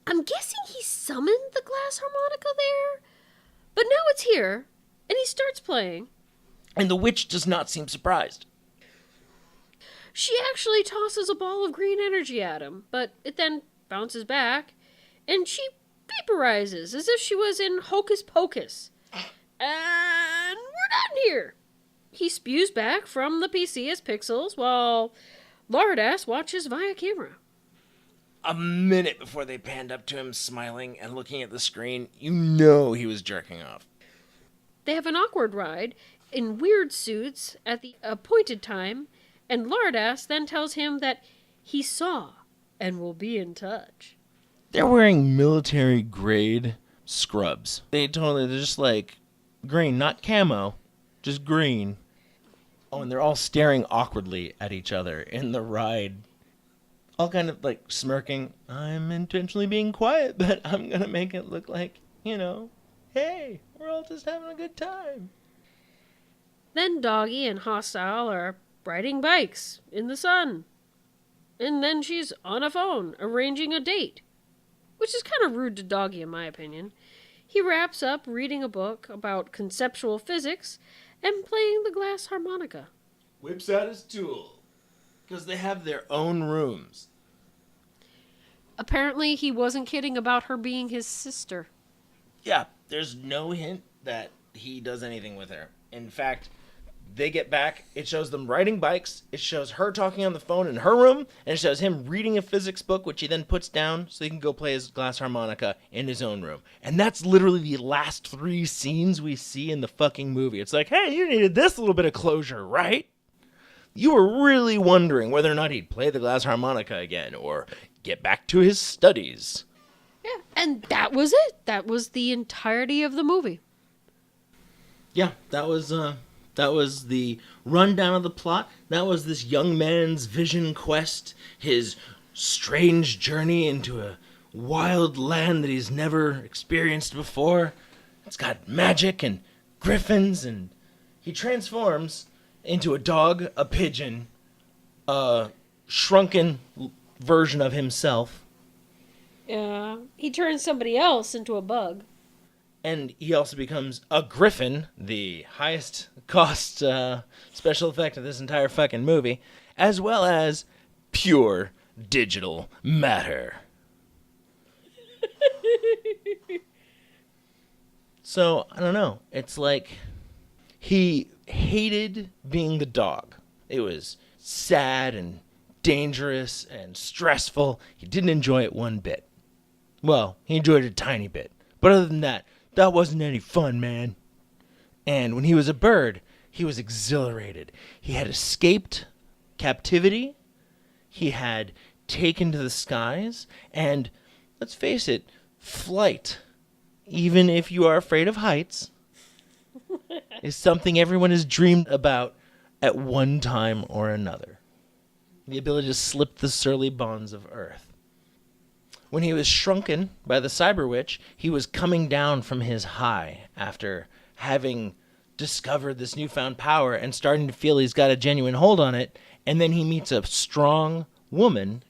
I'm guessing he summoned the glass harmonica there? But now it's here, and he starts playing.
And the witch does not seem surprised.
She actually tosses a ball of green energy at him, but it then bounces back, and she vaporizes as if she was in Hocus Pocus. And we're done here. He spews back from the PC as pixels while Lardass watches via camera.
A minute before they panned up to him smiling and looking at the screen, you know he was jerking off.
They have an awkward ride in weird suits at the appointed time, and Lardass then tells him that he saw and will be in touch.
They're wearing military-grade scrubs. They're just like green, not camo, just green. Oh, and they're all staring awkwardly at each other in the ride. All kind of like smirking. I'm intentionally being quiet, but I'm going to make it look like, hey, we're all just having a good time.
Then Doggy and Hostile are riding bikes in the sun. And then she's on a phone arranging a date, which is kind of rude to Doggy in my opinion. He wraps up reading a book about conceptual physics and playing the glass harmonica.
Whips out his tool, because they have their own rooms.
Apparently he wasn't kidding about her being his sister.
Yeah, there's no hint that he does anything with her. In fact, they get back, it shows them riding bikes, it shows her talking on the phone in her room, and it shows him reading a physics book, which he then puts down so he can go play his glass harmonica in his own room. And that's literally the last 3 scenes we see in the fucking movie. It's like, hey, you needed this little bit of closure, right? You were really wondering whether or not he'd play the glass harmonica again, or get back to his studies.
Yeah, and that was it. That was the entirety of the movie.
Yeah, that was the rundown of the plot. That was this young man's vision quest, his strange journey into a wild land that he's never experienced before. It's got magic and griffins, and he transforms into a dog, a pigeon, a shrunken version of himself.
Yeah, he turns somebody else into a bug.
And he also becomes a griffin, the highest cost special effect of this entire fucking movie, as well as pure digital matter. So, I don't know. It's like he hated being the dog. It was sad and dangerous and stressful. He didn't enjoy it one bit. Well, he enjoyed it a tiny bit. But other than that, that wasn't any fun, man. And when he was a bird, he was exhilarated. He had escaped captivity. He had taken to the skies. And let's face it, flight, even if you are afraid of heights, is something everyone has dreamed about at one time or another. The ability to slip the surly bonds of Earth. When he was shrunken by the cyber witch, he was coming down from his high after having discovered this newfound power and starting to feel he's got a genuine hold on it. And then he meets a strong woman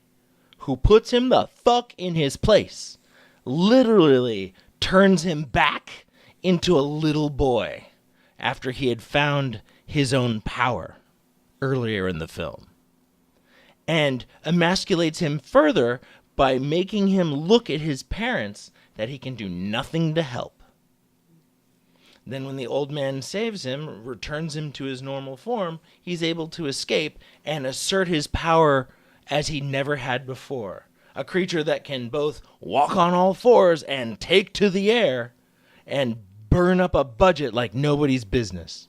who puts him the fuck in his place. Literally turns him back into a little boy after he had found his own power earlier in the film. And emasculates him further by making him look at his parents that he can do nothing to help. Then when the old man saves him, returns him to his normal form, he's able to escape and assert his power as he never had before. A creature that can both walk on all fours and take to the air and burn up a budget like nobody's business.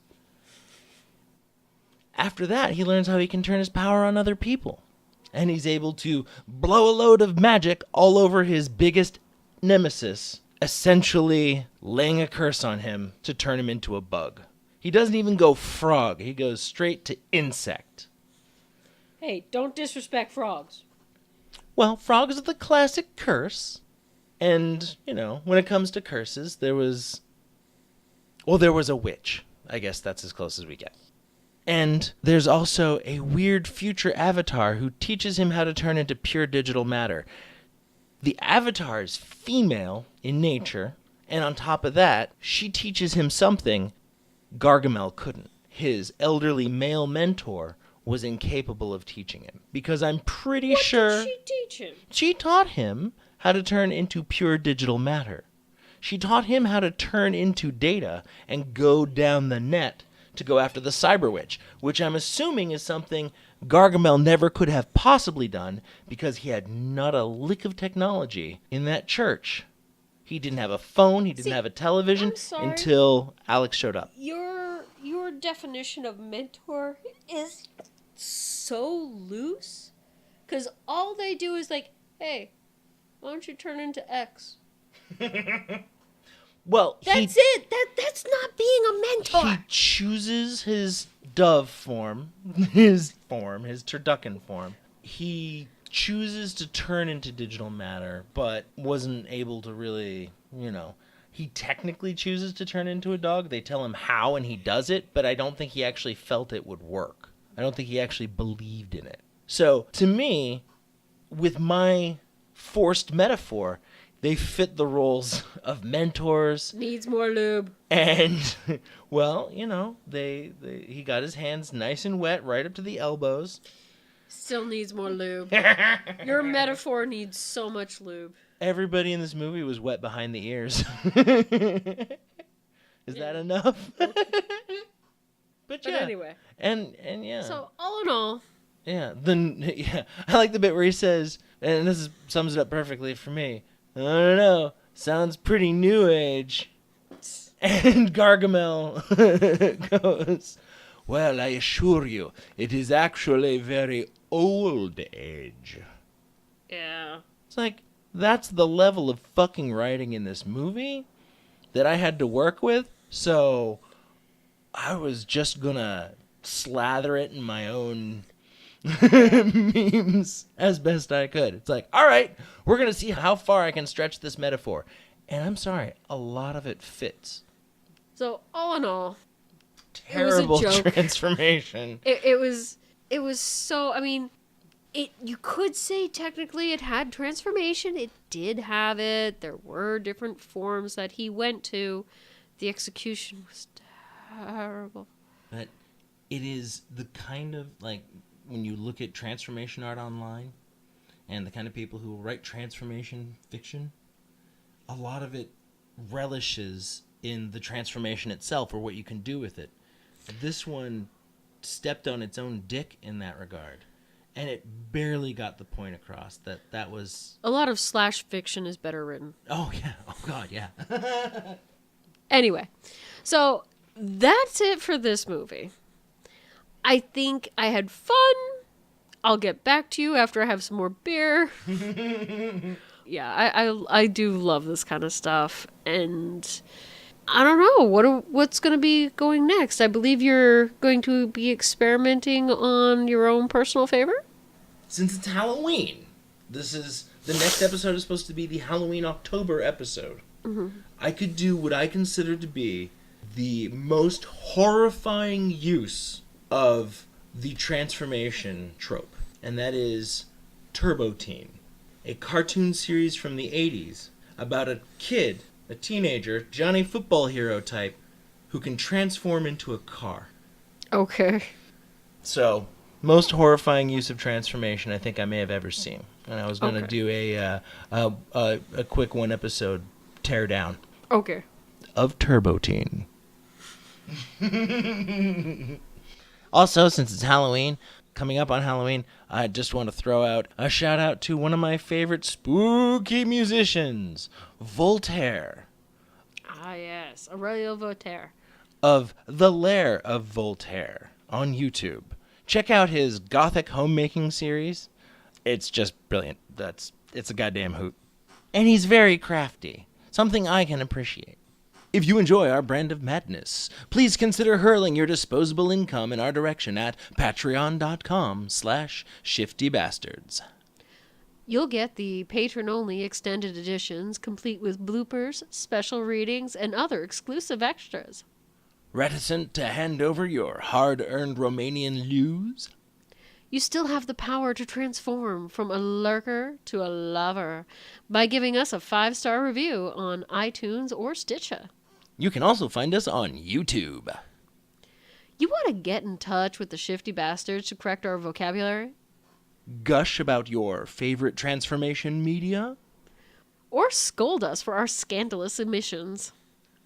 After that, he learns how he can turn his power on other people. And he's able to blow a load of magic all over his biggest nemesis, essentially laying a curse on him to turn him into a bug. He doesn't even go frog. He goes straight to insect.
Hey, don't disrespect frogs.
Well, frogs are the classic curse. And, when it comes to curses, there was a witch. I guess that's as close as we get. And there's also a weird future avatar who teaches him how to turn into pure digital matter. The avatar is female in nature, and on top of that, she teaches him something Gargamel couldn't. His elderly male mentor was incapable of teaching him. Because I'm pretty sure...
What did she teach him?
She taught him how to turn into pure digital matter. She taught him how to turn into data and go down the net to go after the cyber witch, which I'm assuming is something Gargamel never could have possibly done because he had not a lick of technology in that church. He didn't have a phone, he didn't have a television until Alex showed up.
Your definition of mentor is so loose, because all they do is like, hey, why don't you turn into X?
Well,
that's it. That's not being a mentor.
He chooses his dove form, his turducken form. He chooses to turn into digital matter, but wasn't able to really, he technically chooses to turn into a dog. They tell him how, and he does it, but I don't think he actually felt it would work. I don't think he actually believed in it. So, to me, with my forced metaphor, they fit the roles of mentors.
Needs more lube.
And, well, he got his hands nice and wet right up to the elbows.
Still needs more lube. Your metaphor needs so much lube.
Everybody in this movie was wet behind the ears. Is that enough? But
anyway.
And yeah.
So, all in all.
Yeah. I like the bit where he says, and this sums it up perfectly for me, I don't know, sounds pretty new age. And Gargamel goes, well, I assure you, it is actually very old age.
Yeah.
It's like, that's the level of fucking writing in this movie that I had to work with, so I was just gonna slather it in my own memes as best I could. It's like, all right, we're gonna see how far I can stretch this metaphor. And I'm sorry, a lot of it fits.
So, all in all,
terrible
it was a joke.
Transformation.
It was so, you could say technically it had transformation. It did have it. There were different forms that he went to. The execution was terrible.
But it is the kind of, when you look at transformation art online and the kind of people who write transformation fiction, a lot of it relishes in the transformation itself or what you can do with it. This one stepped on its own dick in that regard, and it barely got the point across that was...
A lot of slash fiction is better written.
Oh, yeah. Oh, God, yeah.
Anyway, so that's it for this movie. I think I had fun. I'll get back to you after I have some more beer. Yeah, I do love this kind of stuff, and I don't know what's going to be going next. I believe you're going to be experimenting on your own personal favor.
Since it's Halloween, the next episode is supposed to be the Halloween October episode. Mm-hmm. I could do what I consider to be the most horrifying use of the transformation trope, and that is Turbo Teen, a cartoon series from the 80s about a kid, a teenager, Johnny Football Hero type, who can transform into a car.
Okay.
So, most horrifying use of transformation I think I may have ever seen. And I was going to do a quick one episode teardown.
Okay.
Of Turbo Teen. Also, since it's Halloween, coming up on Halloween, I just want to throw out a shout out to one of my favorite spooky musicians, Voltaire.
Ah, yes. Aurelio Voltaire.
Of the Lair of Voltaire on YouTube. Check out his gothic homemaking series. It's just brilliant. It's a goddamn hoot. And he's very crafty. Something I can appreciate. If you enjoy our brand of madness, please consider hurling your disposable income in our direction at patreon.com/shiftybastards.
You'll get the patron-only extended editions, complete with bloopers, special readings, and other exclusive extras.
Reticent to hand over your hard-earned Romanian lose?
You still have the power to transform from a lurker to a lover by giving us a 5-star review on iTunes or Stitcher.
You can also find us on YouTube.
You want to get in touch with the Shifty bastards to correct our vocabulary?
Gush about your favorite transformation media?
Or scold us for our scandalous emissions?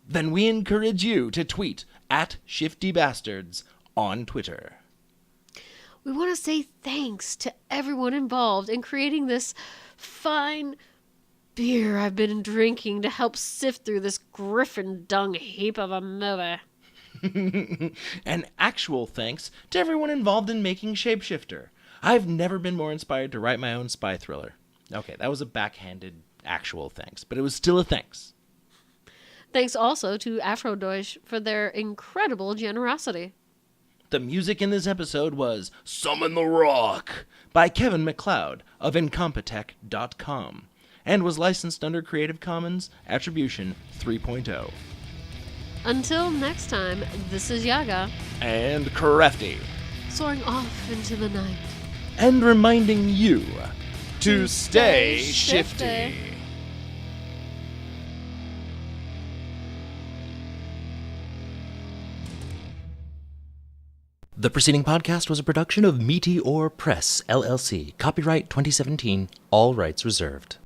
Then we encourage you to tweet at ShiftyBastards on Twitter.
We want to say thanks to everyone involved in creating this fine beer I've been drinking to help sift through this griffin dung heap of a movie.
And actual thanks to everyone involved in making Shapeshifter. I've never been more inspired to write my own spy thriller. Okay, that was a backhanded actual thanks, but it was still a thanks.
Thanks also to Afrodeutsch for their incredible generosity.
The music in this episode was Summon the Rock by Kevin MacLeod of Incompetech.com and was licensed under Creative Commons Attribution 3.0.
Until next time, this is Llaga.
And Crafty.
Soaring off into the night.
And reminding you to
stay
stay
shifty.
shifty. The preceding podcast was a production of Meteor Press, LLC. Copyright 2017. All rights reserved.